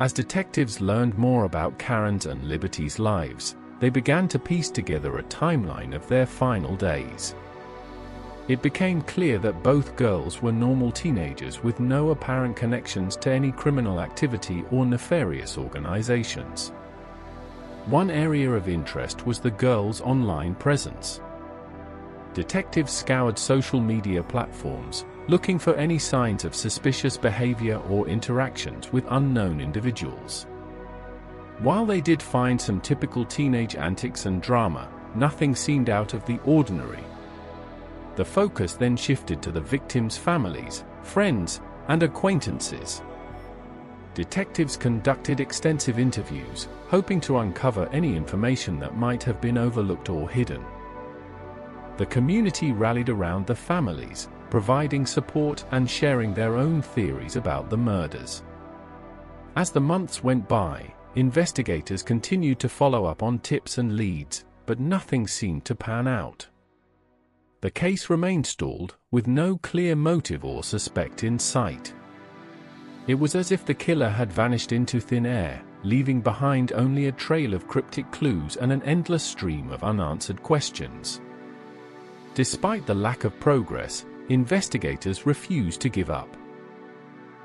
As detectives learned more about Karen's and Liberty's lives, they began to piece together a timeline of their final days. It became clear that both girls were normal teenagers with no apparent connections to any criminal activity or nefarious organizations. One area of interest was the girls' online presence. Detectives scoured social media platforms, looking for any signs of suspicious behavior or interactions with unknown individuals. While they did find some typical teenage antics and drama, nothing seemed out of the ordinary. The focus then shifted to the victims' families, friends, and acquaintances. Detectives conducted extensive interviews, hoping to uncover any information that might have been overlooked or hidden. The community rallied around the families, providing support and sharing their own theories about the murders. As the months went by, investigators continued to follow up on tips and leads, but nothing seemed to pan out. The case remained stalled, with no clear motive or suspect in sight. It was as if the killer had vanished into thin air, leaving behind only a trail of cryptic clues and an endless stream of unanswered questions. Despite the lack of progress, investigators refused to give up.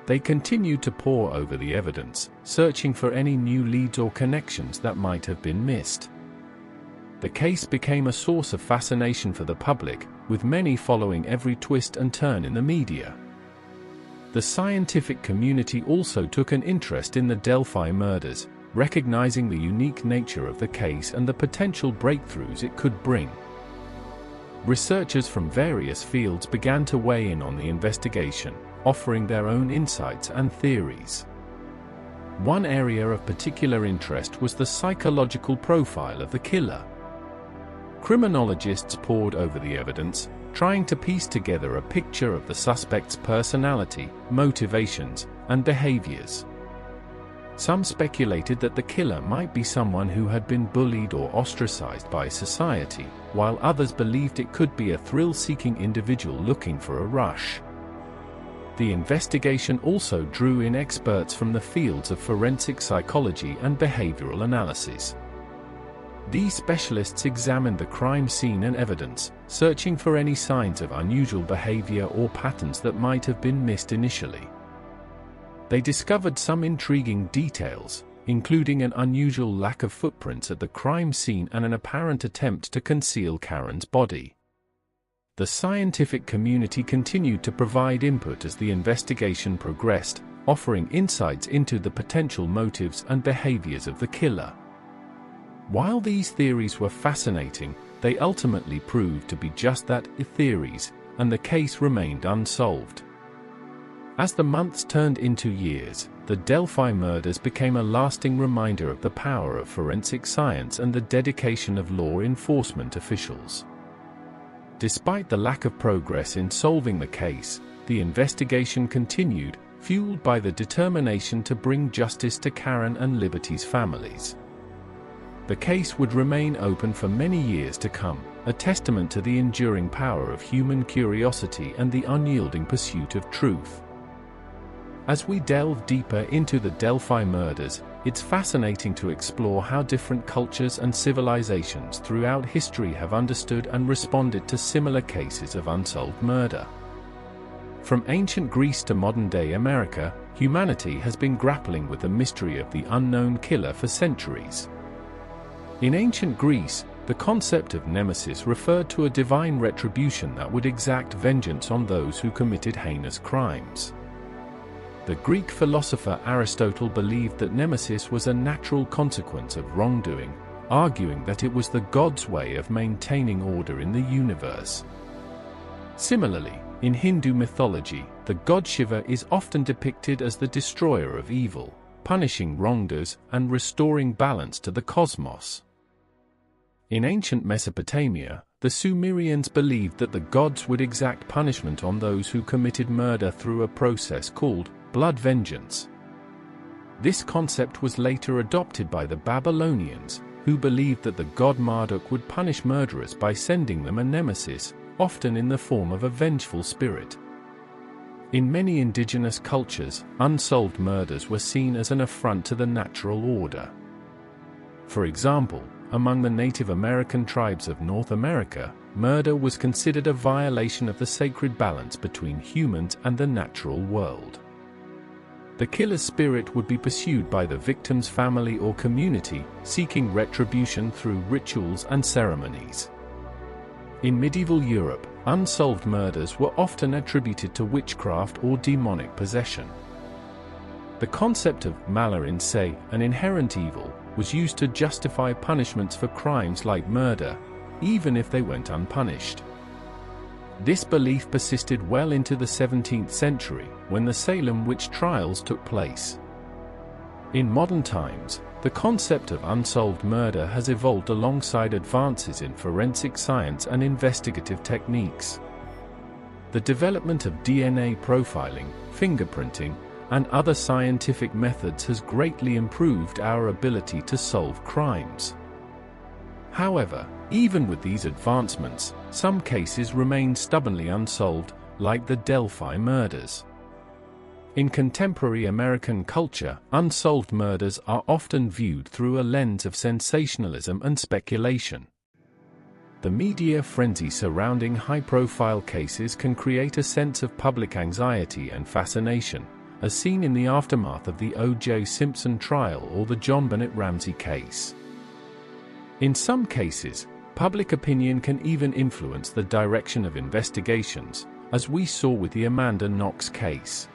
They continued to pore over the evidence, searching for any new leads or connections that might have been missed. The case became a source of fascination for the public, with many following every twist and turn in the media. The scientific community also took an interest in the Delphi murders, recognizing the unique nature of the case and the potential breakthroughs it could bring. Researchers from various fields began to weigh in on the investigation, offering their own insights and theories. One area of particular interest was the psychological profile of the killer. Criminologists pored over the evidence, trying to piece together a picture of the suspect's personality, motivations, and behaviors. Some speculated that the killer might be someone who had been bullied or ostracized by society, while others believed it could be a thrill-seeking individual looking for a rush. The investigation also drew in experts from the fields of forensic psychology and behavioral analysis. These specialists examined the crime scene and evidence, searching for any signs of unusual behavior or patterns that might have been missed initially. They discovered some intriguing details, including an unusual lack of footprints at the crime scene and an apparent attempt to conceal Karen's body. The scientific community continued to provide input as the investigation progressed, offering insights into the potential motives and behaviors of the killer. While these theories were fascinating, they ultimately proved to be just that, theories, and the case remained unsolved. As the months turned into years, the Delphi murders became a lasting reminder of the power of forensic science and the dedication of law enforcement officials. Despite the lack of progress in solving the case, the investigation continued, fueled by the determination to bring justice to Karen and Liberty's families. The case would remain open for many years to come, a testament to the enduring power of human curiosity and the unyielding pursuit of truth. As we delve deeper into the Delphi murders, it's fascinating to explore how different cultures and civilizations throughout history have understood and responded to similar cases of unsolved murder. From ancient Greece to modern-day America, humanity has been grappling with the mystery of the unknown killer for centuries. In ancient Greece, the concept of nemesis referred to a divine retribution that would exact vengeance on those who committed heinous crimes. The Greek philosopher Aristotle believed that nemesis was a natural consequence of wrongdoing, arguing that it was the god's way of maintaining order in the universe. Similarly, in Hindu mythology, the god Shiva is often depicted as the destroyer of evil, punishing wrongdoers and restoring balance to the cosmos. In ancient Mesopotamia, the Sumerians believed that the gods would exact punishment on those who committed murder through a process called blood vengeance. This concept was later adopted by the Babylonians, who believed that the god Marduk would punish murderers by sending them a nemesis, often in the form of a vengeful spirit. In many indigenous cultures, unsolved murders were seen as an affront to the natural order. For example, among the Native American tribes of North America, murder was considered a violation of the sacred balance between humans and the natural world. The killer's spirit would be pursued by the victim's family or community, seeking retribution through rituals and ceremonies. In medieval Europe, unsolved murders were often attributed to witchcraft or demonic possession. The concept of malheur in se, an inherent evil, was used to justify punishments for crimes like murder, even if they went unpunished. This belief persisted well into the 17th century, when the Salem witch trials took place. In modern times, the concept of unsolved murder has evolved alongside advances in forensic science and investigative techniques. The development of DNA profiling, fingerprinting, and other scientific methods has greatly improved our ability to solve crimes. However, even with these advancements, some cases remain stubbornly unsolved, like the Delphi murders. In contemporary American culture, unsolved murders are often viewed through a lens of sensationalism and speculation. The media frenzy surrounding high-profile cases can create a sense of public anxiety and fascination, as seen in the aftermath of the O.J. Simpson trial or the John Bennett Ramsey case. In some cases, public opinion can even influence the direction of investigations, as we saw with the Amanda Knox case.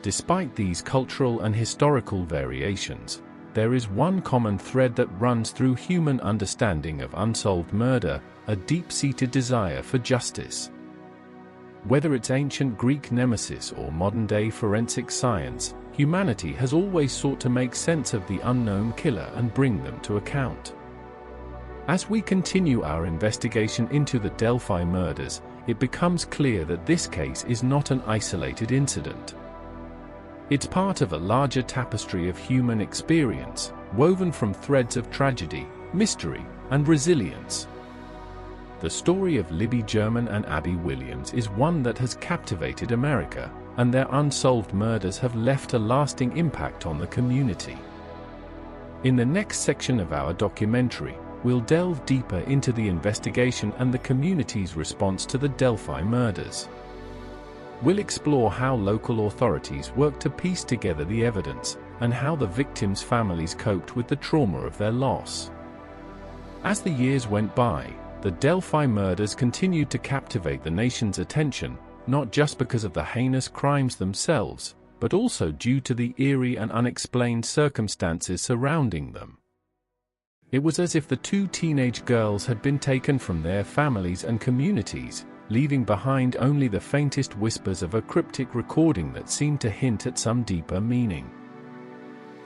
Despite these cultural and historical variations, there is one common thread that runs through human understanding of unsolved murder: a deep-seated desire for justice. Whether it's ancient Greek nemesis or modern-day forensic science, humanity has always sought to make sense of the unknown killer and bring them to account. As we continue our investigation into the Delphi murders, it becomes clear that this case is not an isolated incident. It's part of a larger tapestry of human experience, woven from threads of tragedy, mystery, and resilience. The story of Libby German and Abby Williams is one that has captivated America, and their unsolved murders have left a lasting impact on the community. In the next section of our documentary, we'll delve deeper into the investigation and the community's response to the Delphi murders. We'll explore how local authorities worked to piece together the evidence, and how the victims' families coped with the trauma of their loss. As the years went by, the Delphi murders continued to captivate the nation's attention, not just because of the heinous crimes themselves, but also due to the eerie and unexplained circumstances surrounding them. It was as if the two teenage girls had been taken from their families and communities, leaving behind only the faintest whispers of a cryptic recording that seemed to hint at some deeper meaning.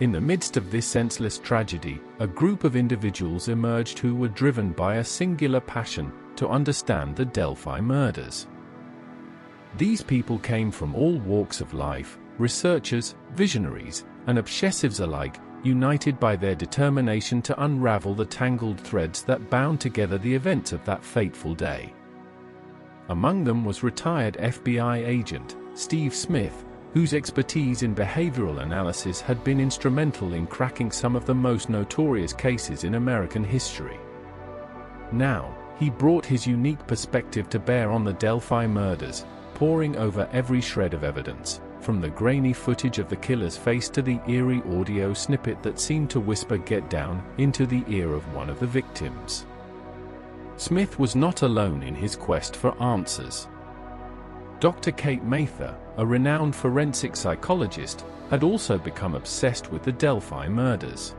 In the midst of this senseless tragedy, a group of individuals emerged who were driven by a singular passion to understand the Delphi murders. These people came from all walks of life, researchers, visionaries, and obsessives alike, united by their determination to unravel the tangled threads that bound together the events of that fateful day. Among them was retired FBI agent Steve Smith, whose expertise in behavioral analysis had been instrumental in cracking some of the most notorious cases in American history. Now, he brought his unique perspective to bear on the Delphi murders, poring over every shred of evidence, from the grainy footage of the killer's face to the eerie audio snippet that seemed to whisper "get down" into the ear of one of the victims. Smith was not alone in his quest for answers. Dr. Kate Mather, a renowned forensic psychologist, had also become obsessed with the Delphi murders.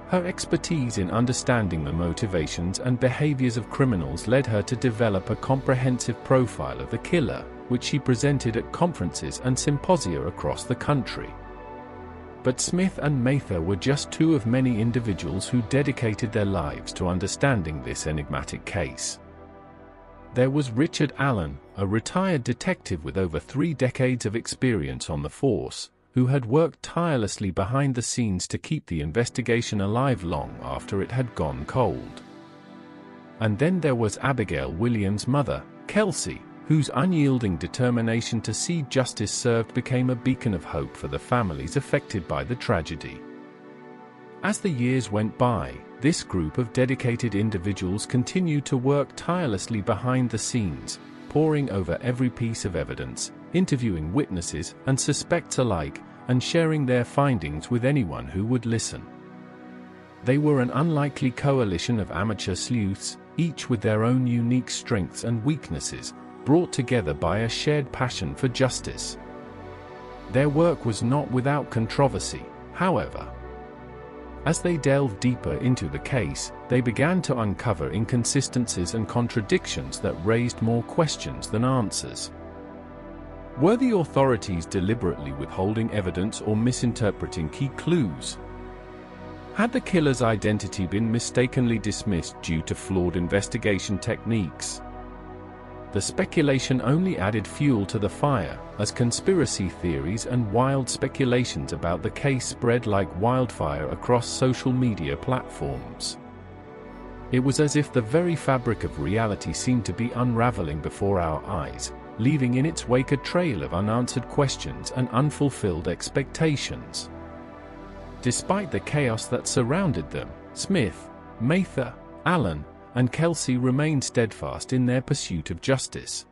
Her expertise in understanding the motivations and behaviors of criminals led her to develop a comprehensive profile of the killer, which she presented at conferences and symposia across the country. But Smith and Mather were just two of many individuals who dedicated their lives to understanding this enigmatic case. There was Richard Allen, a retired detective with over 3 decades of experience on the force, who had worked tirelessly behind the scenes to keep the investigation alive long after it had gone cold. And then there was Abigail Williams' mother, Kelsey, whose unyielding determination to see justice served became a beacon of hope for the families affected by the tragedy. As the years went by, this group of dedicated individuals continued to work tirelessly behind the scenes, poring over every piece of evidence, interviewing witnesses and suspects alike, and sharing their findings with anyone who would listen. They were an unlikely coalition of amateur sleuths, each with their own unique strengths and weaknesses, brought together by a shared passion for justice. Their work was not without controversy, however. As they delved deeper into the case, they began to uncover inconsistencies and contradictions that raised more questions than answers. Were the authorities deliberately withholding evidence or misinterpreting key clues? Had the killer's identity been mistakenly dismissed due to flawed investigation techniques? The speculation only added fuel to the fire, as conspiracy theories and wild speculations about the case spread like wildfire across social media platforms. It was as if the very fabric of reality seemed to be unraveling before our eyes, leaving in its wake a trail of unanswered questions and unfulfilled expectations. Despite the chaos that surrounded them, Smith, Mather, Allen, and Kelsey remained steadfast in their pursuit of justice.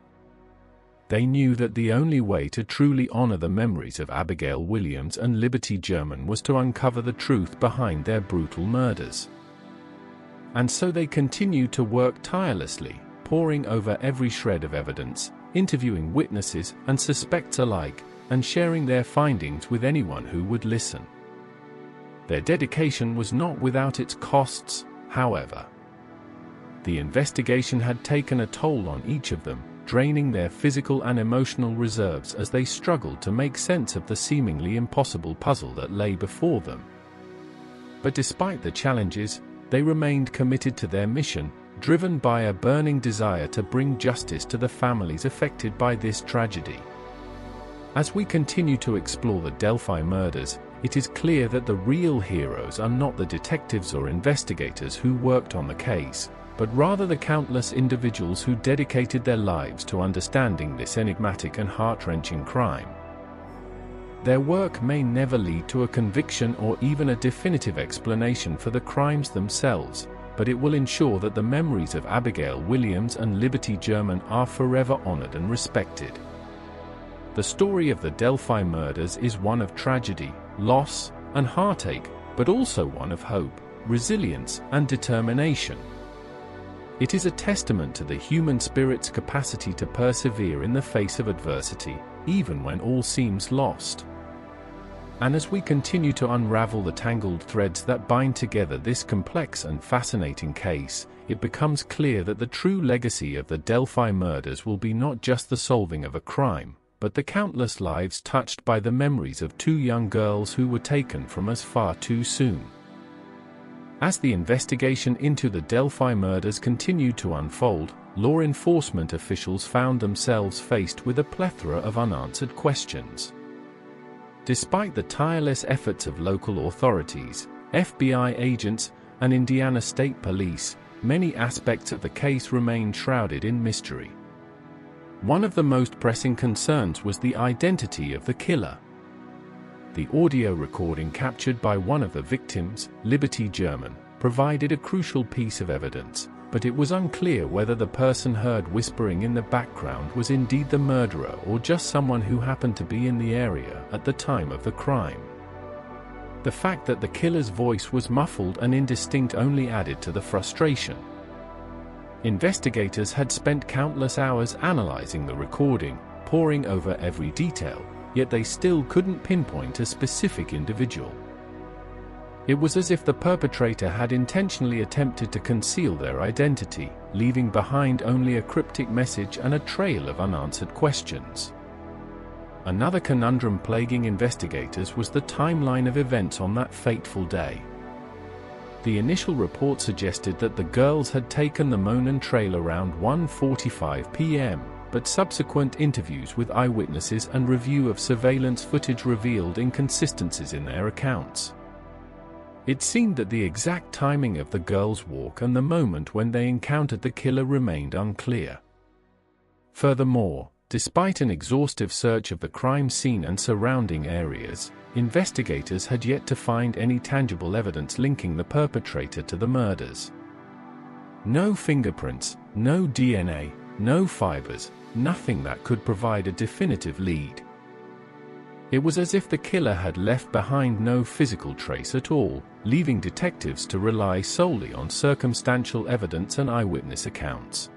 They knew that the only way to truly honor the memories of Abigail Williams and Libby German was to uncover the truth behind their brutal murders. And so they continued to work tirelessly, poring over every shred of evidence, interviewing witnesses and suspects alike, and sharing their findings with anyone who would listen. Their dedication was not without its costs, however. The investigation had taken a toll on each of them, draining their physical and emotional reserves as they struggled to make sense of the seemingly impossible puzzle that lay before them. But despite the challenges, they remained committed to their mission, driven by a burning desire to bring justice to the families affected by this tragedy. As we continue to explore the Delphi murders, it is clear that the real heroes are not the detectives or investigators who worked on the case, but rather the countless individuals who dedicated their lives to understanding this enigmatic and heart-wrenching crime. Their work may never lead to a conviction or even a definitive explanation for the crimes themselves, but it will ensure that the memories of Abigail Williams and Libby German are forever honored and respected. The story of the Delphi murders is one of tragedy, loss, and heartache, but also one of hope, resilience, and determination. It is a testament to the human spirit's capacity to persevere in the face of adversity, even when all seems lost. And as we continue to unravel the tangled threads that bind together this complex and fascinating case, it becomes clear that the true legacy of the Delphi murders will be not just the solving of a crime, but the countless lives touched by the memories of two young girls who were taken from us far too soon. As the investigation into the Delphi murders continued to unfold, law enforcement officials found themselves faced with a plethora of unanswered questions. Despite the tireless efforts of local authorities, FBI agents, and Indiana State Police, many aspects of the case remained shrouded in mystery. One of the most pressing concerns was the identity of the killer. The audio recording captured by one of the victims, Libby German, provided a crucial piece of evidence, but it was unclear whether the person heard whispering in the background was indeed the murderer or just someone who happened to be in the area at the time of the crime. The fact that the killer's voice was muffled and indistinct only added to the frustration. Investigators had spent countless hours analyzing the recording, poring over every detail, yet they still couldn't pinpoint a specific individual. It was as if the perpetrator had intentionally attempted to conceal their identity, leaving behind only a cryptic message and a trail of unanswered questions. Another conundrum plaguing investigators was the timeline of events on that fateful day. The initial report suggested that the girls had taken the Monon Trail around 1:45 p.m., but subsequent interviews with eyewitnesses and review of surveillance footage revealed inconsistencies in their accounts. It seemed that the exact timing of the girls' walk and the moment when they encountered the killer remained unclear. Furthermore, despite an exhaustive search of the crime scene and surrounding areas, investigators had yet to find any tangible evidence linking the perpetrator to the murders. No fingerprints, no DNA, no fibers, nothing that could provide a definitive lead. It was as if the killer had left behind no physical trace at all, leaving detectives to rely solely on circumstantial evidence and eyewitness accounts.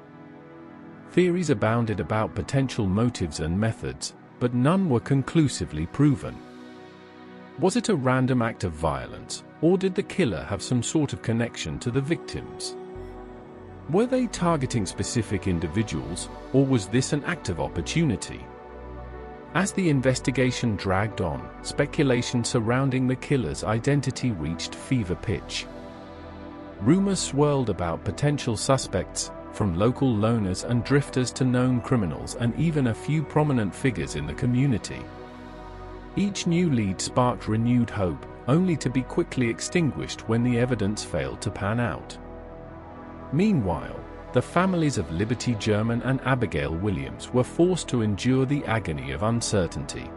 Theories abounded about potential motives and methods, but none were conclusively proven. Was it a random act of violence, or did the killer have some sort of connection to the victims? Were they targeting specific individuals, or was this an act of opportunity? As the investigation dragged on, speculation surrounding the killer's identity reached fever pitch. Rumors swirled about potential suspects, from local loners and drifters to known criminals and even a few prominent figures in the community. Each new lead sparked renewed hope, only to be quickly extinguished when the evidence failed to pan out. Meanwhile, the families of Libby German and Abigail Williams were forced to endure the agony of uncertainty.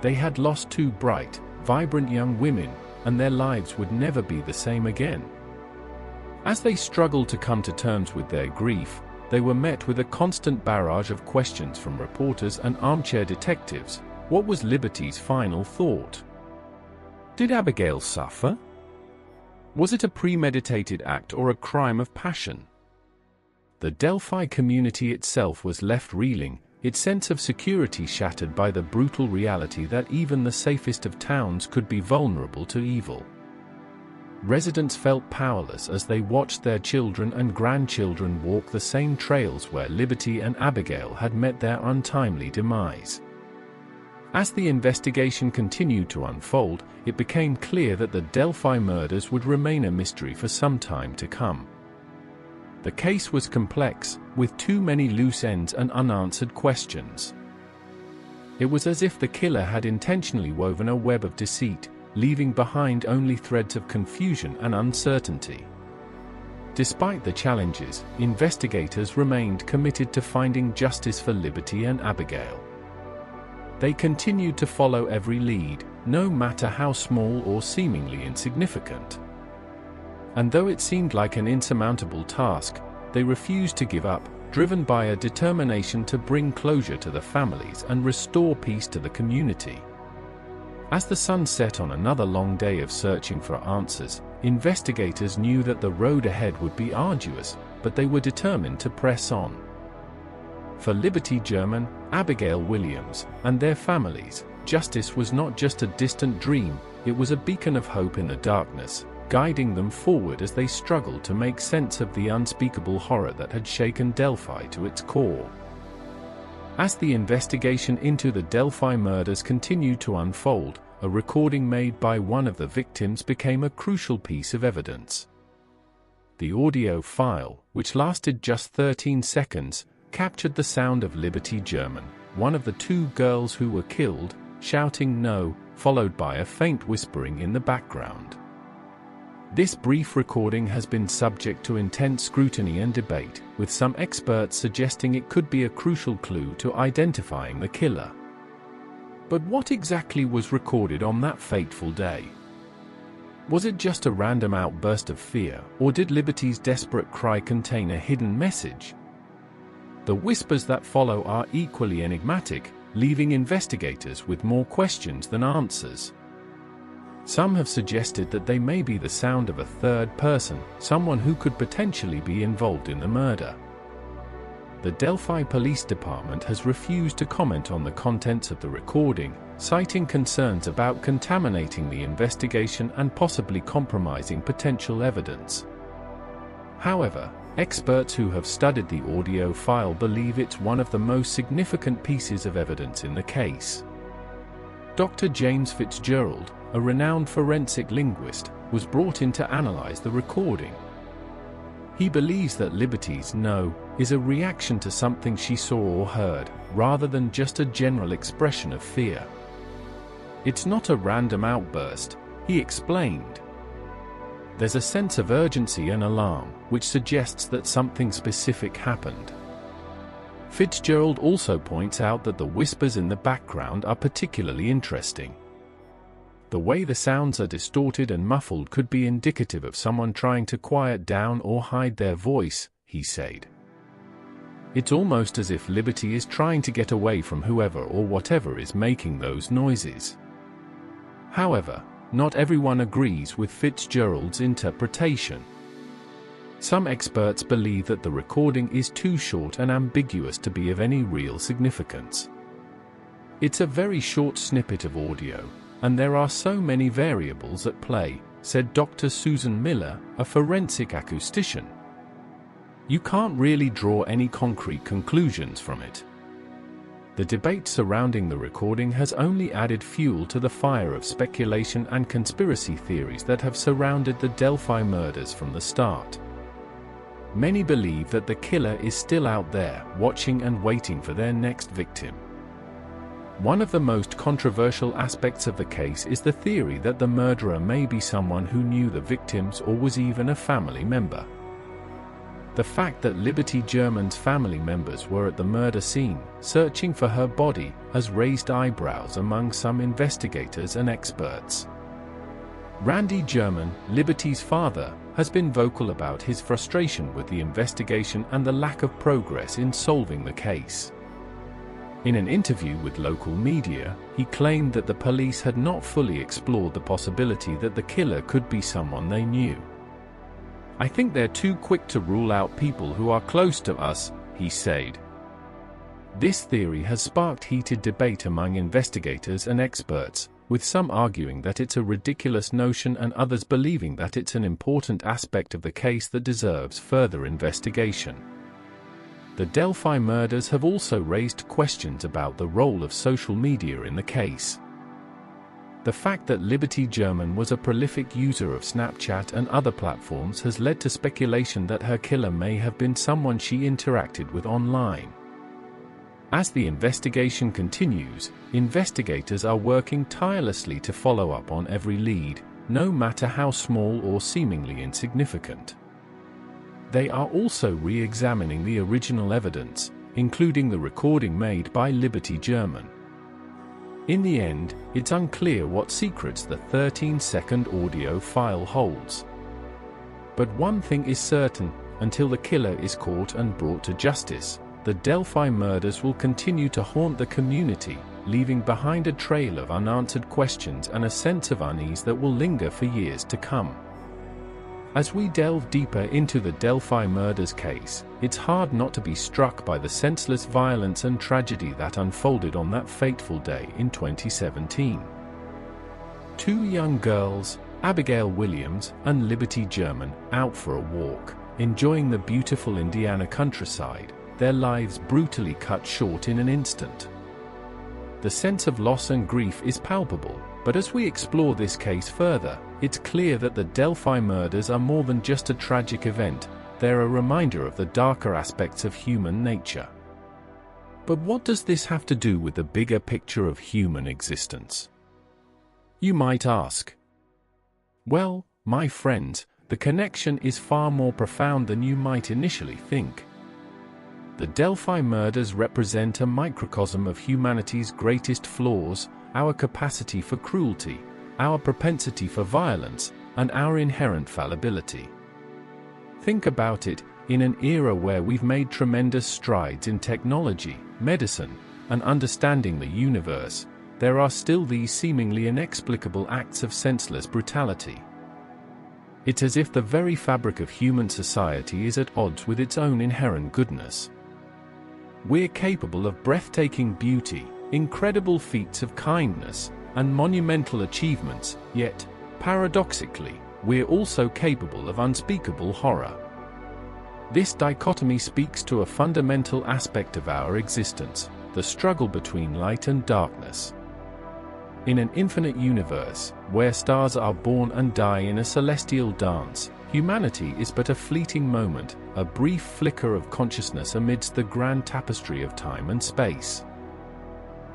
They had lost two bright, vibrant young women, and their lives would never be the same again. As they struggled to come to terms with their grief, they were met with a constant barrage of questions from reporters and armchair detectives. What was Libby's final thought? Did Abigail suffer? Was it a premeditated act or a crime of passion? The Delphi community itself was left reeling, its sense of security shattered by the brutal reality that even the safest of towns could be vulnerable to evil. Residents felt powerless as they watched their children and grandchildren walk the same trails where Libby and Abigail had met their untimely demise. As the investigation continued to unfold, it became clear that the Delphi murders would remain a mystery for some time to come. The case was complex, with too many loose ends and unanswered questions. It was as if the killer had intentionally woven a web of deceit, leaving behind only threads of confusion and uncertainty. Despite the challenges, investigators remained committed to finding justice for Libby and Abigail. They continued to follow every lead, no matter how small or seemingly insignificant. And though it seemed like an insurmountable task, they refused to give up, driven by a determination to bring closure to the families and restore peace to the community. As the sun set on another long day of searching for answers, investigators knew that the road ahead would be arduous, but they were determined to press on. For Libby German, Abigail Williams, and their families, justice was not just a distant dream, it was a beacon of hope in the darkness, guiding them forward as they struggled to make sense of the unspeakable horror that had shaken Delphi to its core. As the investigation into the Delphi murders continued to unfold, a recording made by one of the victims became a crucial piece of evidence. The audio file, which lasted just 13 seconds, captured the sound of Liberty German, one of the two girls who were killed, shouting "no," followed by a faint whispering in the background. This brief recording has been subject to intense scrutiny and debate, with some experts suggesting it could be a crucial clue to identifying the killer. But what exactly was recorded on that fateful day? Was it just a random outburst of fear, or did Liberty's desperate cry contain a hidden message? The whispers that follow are equally enigmatic, leaving investigators with more questions than answers. Some have suggested that they may be the sound of a third person, someone who could potentially be involved in the murder. The Delphi Police Department has refused to comment on the contents of the recording, citing concerns about contaminating the investigation and possibly compromising potential evidence. However, experts who have studied the audio file believe it's one of the most significant pieces of evidence in the case. Dr. James Fitzgerald, a renowned forensic linguist, was brought in to analyze the recording. He believes that Liberty's "no" is a reaction to something she saw or heard, rather than just a general expression of fear. It's not a random outburst, he explained. There's a sense of urgency and alarm, which suggests that something specific happened. Fitzgerald also points out that the whispers in the background are particularly interesting. The way the sounds are distorted and muffled could be indicative of someone trying to quiet down or hide their voice, he said. It's almost as if Liberty is trying to get away from whoever or whatever is making those noises. However, not everyone agrees with Fitzgerald's interpretation. Some experts believe that the recording is too short and ambiguous to be of any real significance. It's a very short snippet of audio, and there are so many variables at play, said Dr. Susan Miller, a forensic acoustician. You can't really draw any concrete conclusions from it. The debate surrounding the recording has only added fuel to the fire of speculation and conspiracy theories that have surrounded the Delphi murders from the start. Many believe that the killer is still out there, watching and waiting for their next victim. One of the most controversial aspects of the case is the theory that the murderer may be someone who knew the victims or was even a family member. The fact that Liberty German's family members were at the murder scene, searching for her body, has raised eyebrows among some investigators and experts. Randy German, Liberty's father, has been vocal about his frustration with the investigation and the lack of progress in solving the case. In an interview with local media, he claimed that the police had not fully explored the possibility that the killer could be someone they knew. I think they're too quick to rule out people who are close to us, he said. This theory has sparked heated debate among investigators and experts, with some arguing that it's a ridiculous notion and others believing that it's an important aspect of the case that deserves further investigation. The Delphi murders have also raised questions about the role of social media in the case. The fact that Liberty German was a prolific user of Snapchat and other platforms has led to speculation that her killer may have been someone she interacted with online. As the investigation continues, investigators are working tirelessly to follow up on every lead, no matter how small or seemingly insignificant. They are also re-examining the original evidence, including the recording made by Liberty German. In the end, it's unclear what secrets the 13-second audio file holds. But one thing is certain, until the killer is caught and brought to justice, the Delphi murders will continue to haunt the community, leaving behind a trail of unanswered questions and a sense of unease that will linger for years to come. As we delve deeper into the Delphi Murders case, it's hard not to be struck by the senseless violence and tragedy that unfolded on that fateful day in 2017. Two young girls, Abigail Williams and Liberty German, out for a walk, enjoying the beautiful Indiana countryside, their lives brutally cut short in an instant. The sense of loss and grief is palpable, but as we explore this case further, it's clear that the Delphi murders are more than just a tragic event, they're a reminder of the darker aspects of human nature. But what does this have to do with the bigger picture of human existence? You might ask. Well, my friends, the connection is far more profound than you might initially think. The Delphi murders represent a microcosm of humanity's greatest flaws, our capacity for cruelty, our propensity for violence, and our inherent fallibility. Think about it, in an era where we've made tremendous strides in technology, medicine, and understanding the universe, there are still these seemingly inexplicable acts of senseless brutality. It's as if the very fabric of human society is at odds with its own inherent goodness. We're capable of breathtaking beauty, incredible feats of kindness, and monumental achievements, yet, paradoxically, we're also capable of unspeakable horror. This dichotomy speaks to a fundamental aspect of our existence, the struggle between light and darkness. In an infinite universe, where stars are born and die in a celestial dance, humanity is but a fleeting moment, a brief flicker of consciousness amidst the grand tapestry of time and space.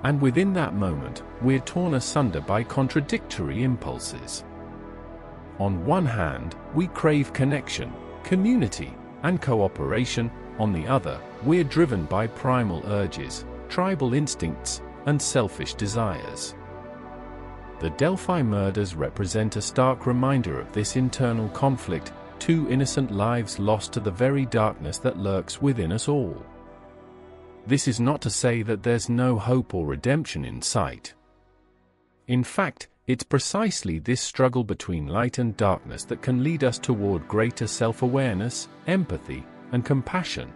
And within that moment, we're torn asunder by contradictory impulses. On one hand, we crave connection, community, and cooperation. On the other, we're driven by primal urges, tribal instincts, and selfish desires. The Delphi murders represent a stark reminder of this internal conflict, two innocent lives lost to the very darkness that lurks within us all. This is not to say that there's no hope or redemption in sight. In fact, it's precisely this struggle between light and darkness that can lead us toward greater self-awareness, empathy, and compassion.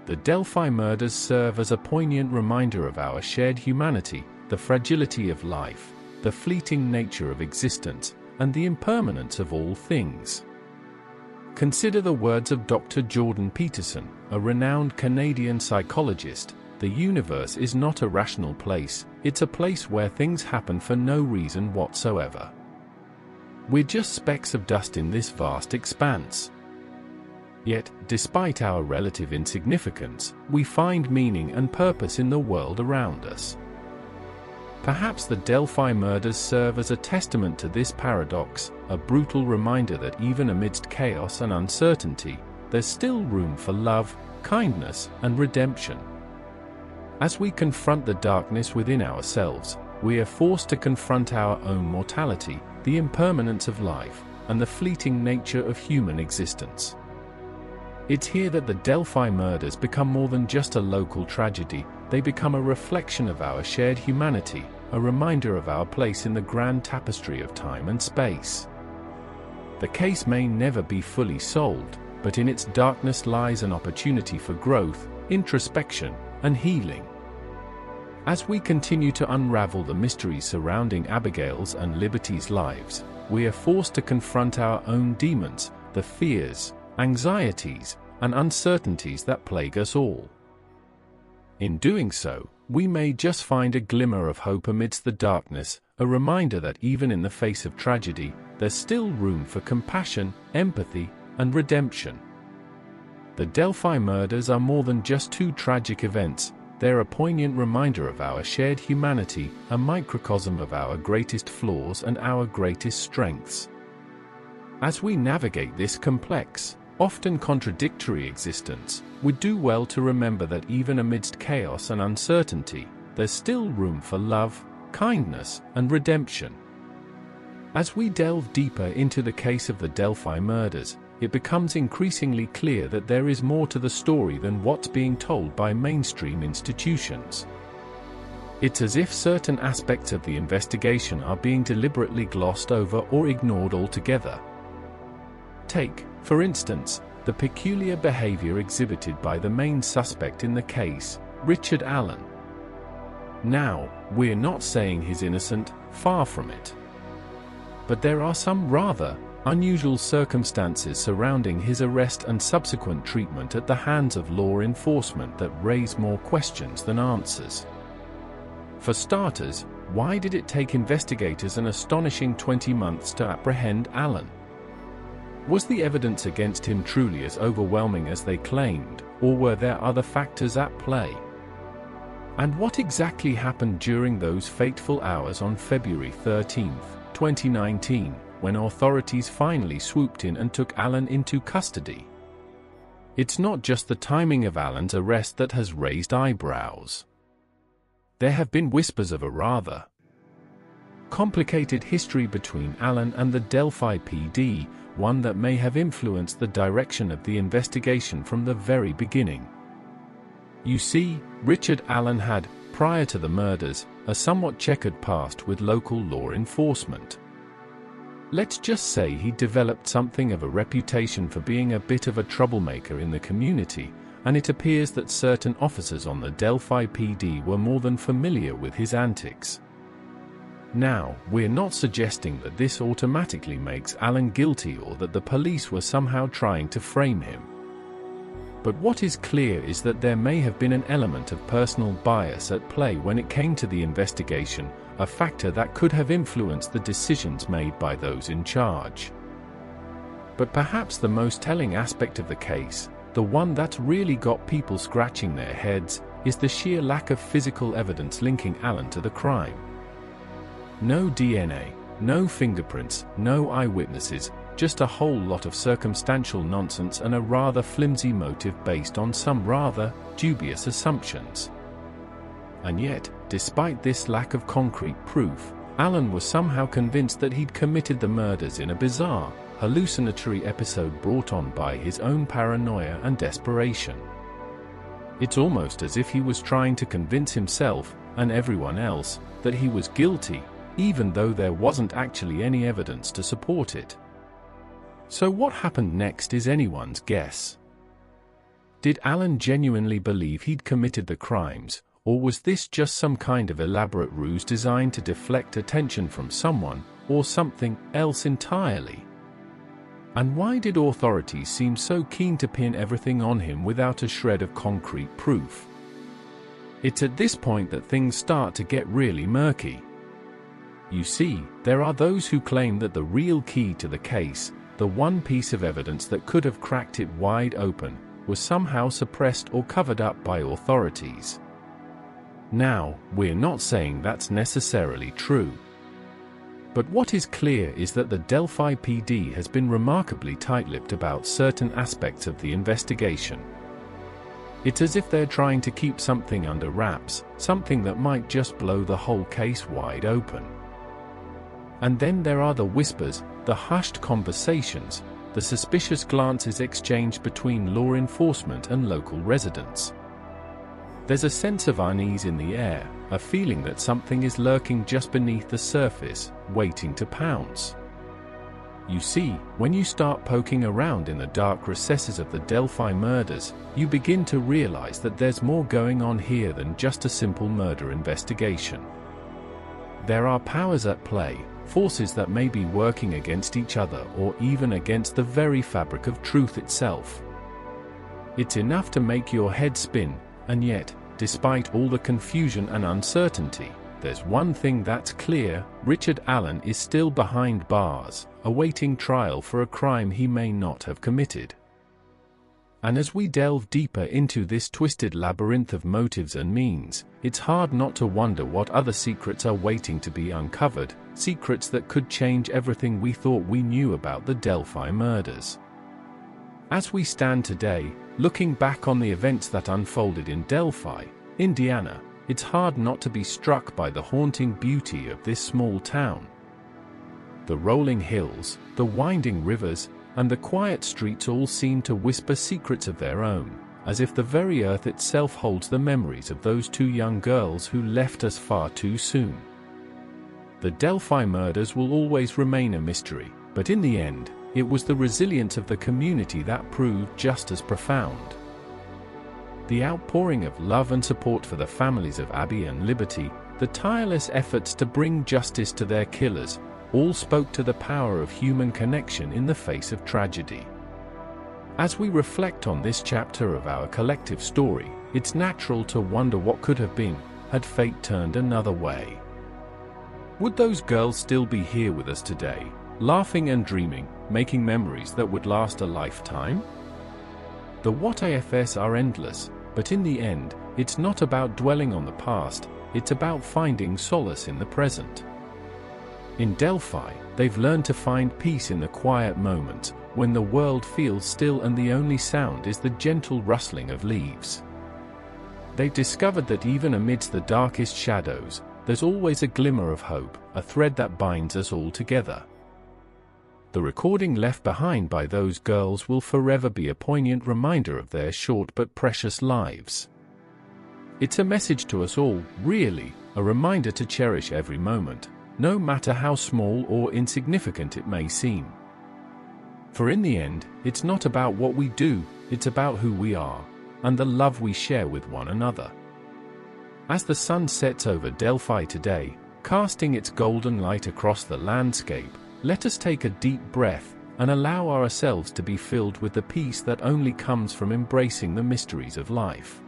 The Delphi murders serve as a poignant reminder of our shared humanity, the fragility of life, the fleeting nature of existence, and the impermanence of all things. Consider the words of Dr. Jordan Peterson, a renowned Canadian psychologist. The universe is not a rational place, it's a place where things happen for no reason whatsoever. We're just specks of dust in this vast expanse. Yet, despite our relative insignificance, we find meaning and purpose in the world around us. Perhaps the Delphi murders serve as a testament to this paradox, a brutal reminder that even amidst chaos and uncertainty, there's still room for love, kindness, and redemption. As we confront the darkness within ourselves, we are forced to confront our own mortality, the impermanence of life, and the fleeting nature of human existence. It's here that the Delphi murders become more than just a local tragedy, they become a reflection of our shared humanity, a reminder of our place in the grand tapestry of time and space. The case may never be fully solved, but in its darkness lies an opportunity for growth, introspection, and healing. As we continue to unravel the mysteries surrounding Abigail's and Liberty's lives, we are forced to confront our own demons, the fears, anxieties, and uncertainties that plague us all. In doing so, we may just find a glimmer of hope amidst the darkness, a reminder that even in the face of tragedy, there's still room for compassion, empathy, and redemption. The Delphi murders are more than just two tragic events, they're a poignant reminder of our shared humanity, a microcosm of our greatest flaws and our greatest strengths. As we navigate this complex, often contradictory existence, we do well to remember that even amidst chaos and uncertainty, there's still room for love, kindness, and redemption. As we delve deeper into the case of the Delphi murders, it becomes increasingly clear that there is more to the story than what's being told by mainstream institutions. It's as if certain aspects of the investigation are being deliberately glossed over or ignored altogether. Take, for instance, the peculiar behavior exhibited by the main suspect in the case, Richard Allen. Now, we're not saying he's innocent, far from it. But there are some rather unusual circumstances surrounding his arrest and subsequent treatment at the hands of law enforcement that raise more questions than answers. For starters, why did it take investigators an astonishing 20 months to apprehend Allen? Was the evidence against him truly as overwhelming as they claimed, or were there other factors at play? And what exactly happened during those fateful hours on February 13, 2019, when authorities finally swooped in and took Allen into custody? It's not just the timing of Allen's arrest that has raised eyebrows. There have been whispers of a rather complicated history between Allen and the Delphi PD, one that may have influenced the direction of the investigation from the very beginning. You see, Richard Allen had, prior to the murders, a somewhat checkered past with local law enforcement. Let's just say he developed something of a reputation for being a bit of a troublemaker in the community, and it appears that certain officers on the Delphi PD were more than familiar with his antics. Now, we're not suggesting that this automatically makes Allen guilty or that the police were somehow trying to frame him. But what is clear is that there may have been an element of personal bias at play when it came to the investigation, a factor that could have influenced the decisions made by those in charge. But perhaps the most telling aspect of the case, the one that's really got people scratching their heads, is the sheer lack of physical evidence linking Allen to the crime. No DNA, no fingerprints, no eyewitnesses, just a whole lot of circumstantial nonsense and a rather flimsy motive based on some rather dubious assumptions. And yet, despite this lack of concrete proof, Allen was somehow convinced that he'd committed the murders in a bizarre, hallucinatory episode brought on by his own paranoia and desperation. It's almost as if he was trying to convince himself, and everyone else, that he was guilty, even though there wasn't actually any evidence to support it. So what happened next is anyone's guess. Did Allen genuinely believe he'd committed the crimes, or was this just some kind of elaborate ruse designed to deflect attention from someone, or something else entirely? And why did authorities seem so keen to pin everything on him without a shred of concrete proof? It's at this point that things start to get really murky. You see, there are those who claim that the real key to the case, the one piece of evidence that could have cracked it wide open, was somehow suppressed or covered up by authorities. Now, we're not saying that's necessarily true. But what is clear is that the Delphi PD has been remarkably tight-lipped about certain aspects of the investigation. It's as if they're trying to keep something under wraps, something that might just blow the whole case wide open. And then there are the whispers, the hushed conversations, the suspicious glances exchanged between law enforcement and local residents. There's a sense of unease in the air, a feeling that something is lurking just beneath the surface, waiting to pounce. You see, when you start poking around in the dark recesses of the Delphi murders, you begin to realize that there's more going on here than just a simple murder investigation. There are powers at play, forces that may be working against each other or even against the very fabric of truth itself. It's enough to make your head spin, and yet, despite all the confusion and uncertainty, there's one thing that's clear: Richard Allen is still behind bars, awaiting trial for a crime he may not have committed. And as we delve deeper into this twisted labyrinth of motives and means, it's hard not to wonder what other secrets are waiting to be uncovered, secrets that could change everything we thought we knew about the Delphi murders. As we stand today, looking back on the events that unfolded in Delphi, Indiana, it's hard not to be struck by the haunting beauty of this small town. The rolling hills, the winding rivers, and the quiet streets all seem to whisper secrets of their own, as if the very earth itself holds the memories of those two young girls who left us far too soon. The Delphi murders will always remain a mystery, but in the end, it was the resilience of the community that proved just as profound. The outpouring of love and support for the families of Abby and Liberty, the tireless efforts to bring justice to their killers, all spoke to the power of human connection in the face of tragedy. As we reflect on this chapter of our collective story, it's natural to wonder what could have been, had fate turned another way. Would those girls still be here with us today, laughing and dreaming, making memories that would last a lifetime? The what-ifs are endless, but in the end, it's not about dwelling on the past, it's about finding solace in the present. In Delphi, they've learned to find peace in the quiet moments, when the world feels still and the only sound is the gentle rustling of leaves. They've discovered that even amidst the darkest shadows, there's always a glimmer of hope, a thread that binds us all together. The recording left behind by those girls will forever be a poignant reminder of their short but precious lives. It's a message to us all, really, a reminder to cherish every moment, no matter how small or insignificant it may seem. For in the end, it's not about what we do, it's about who we are, and the love we share with one another. As the sun sets over Delphi today, casting its golden light across the landscape, let us take a deep breath and allow ourselves to be filled with the peace that only comes from embracing the mysteries of life.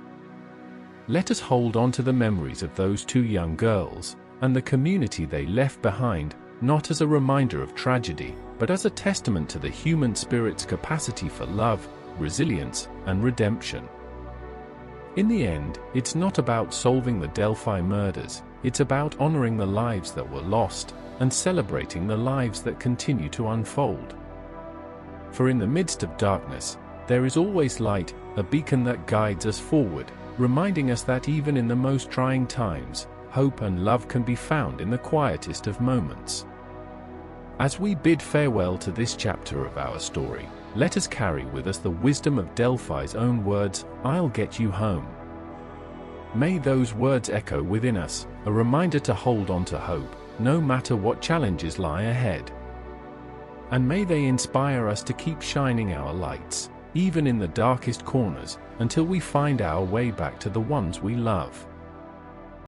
Let us hold on to the memories of those two young girls, and the community they left behind, not as a reminder of tragedy, but as a testament to the human spirit's capacity for love, resilience, and redemption. In the end, it's not about solving the Delphi murders, it's about honoring the lives that were lost, and celebrating the lives that continue to unfold. For in the midst of darkness, there is always light, a beacon that guides us forward, reminding us that even in the most trying times, hope and love can be found in the quietest of moments. As we bid farewell to this chapter of our story, let us carry with us the wisdom of Delphi's own words, "I'll get you home." May those words echo within us, a reminder to hold on to hope, no matter what challenges lie ahead. And may they inspire us to keep shining our lights, even in the darkest corners, until we find our way back to the ones we love.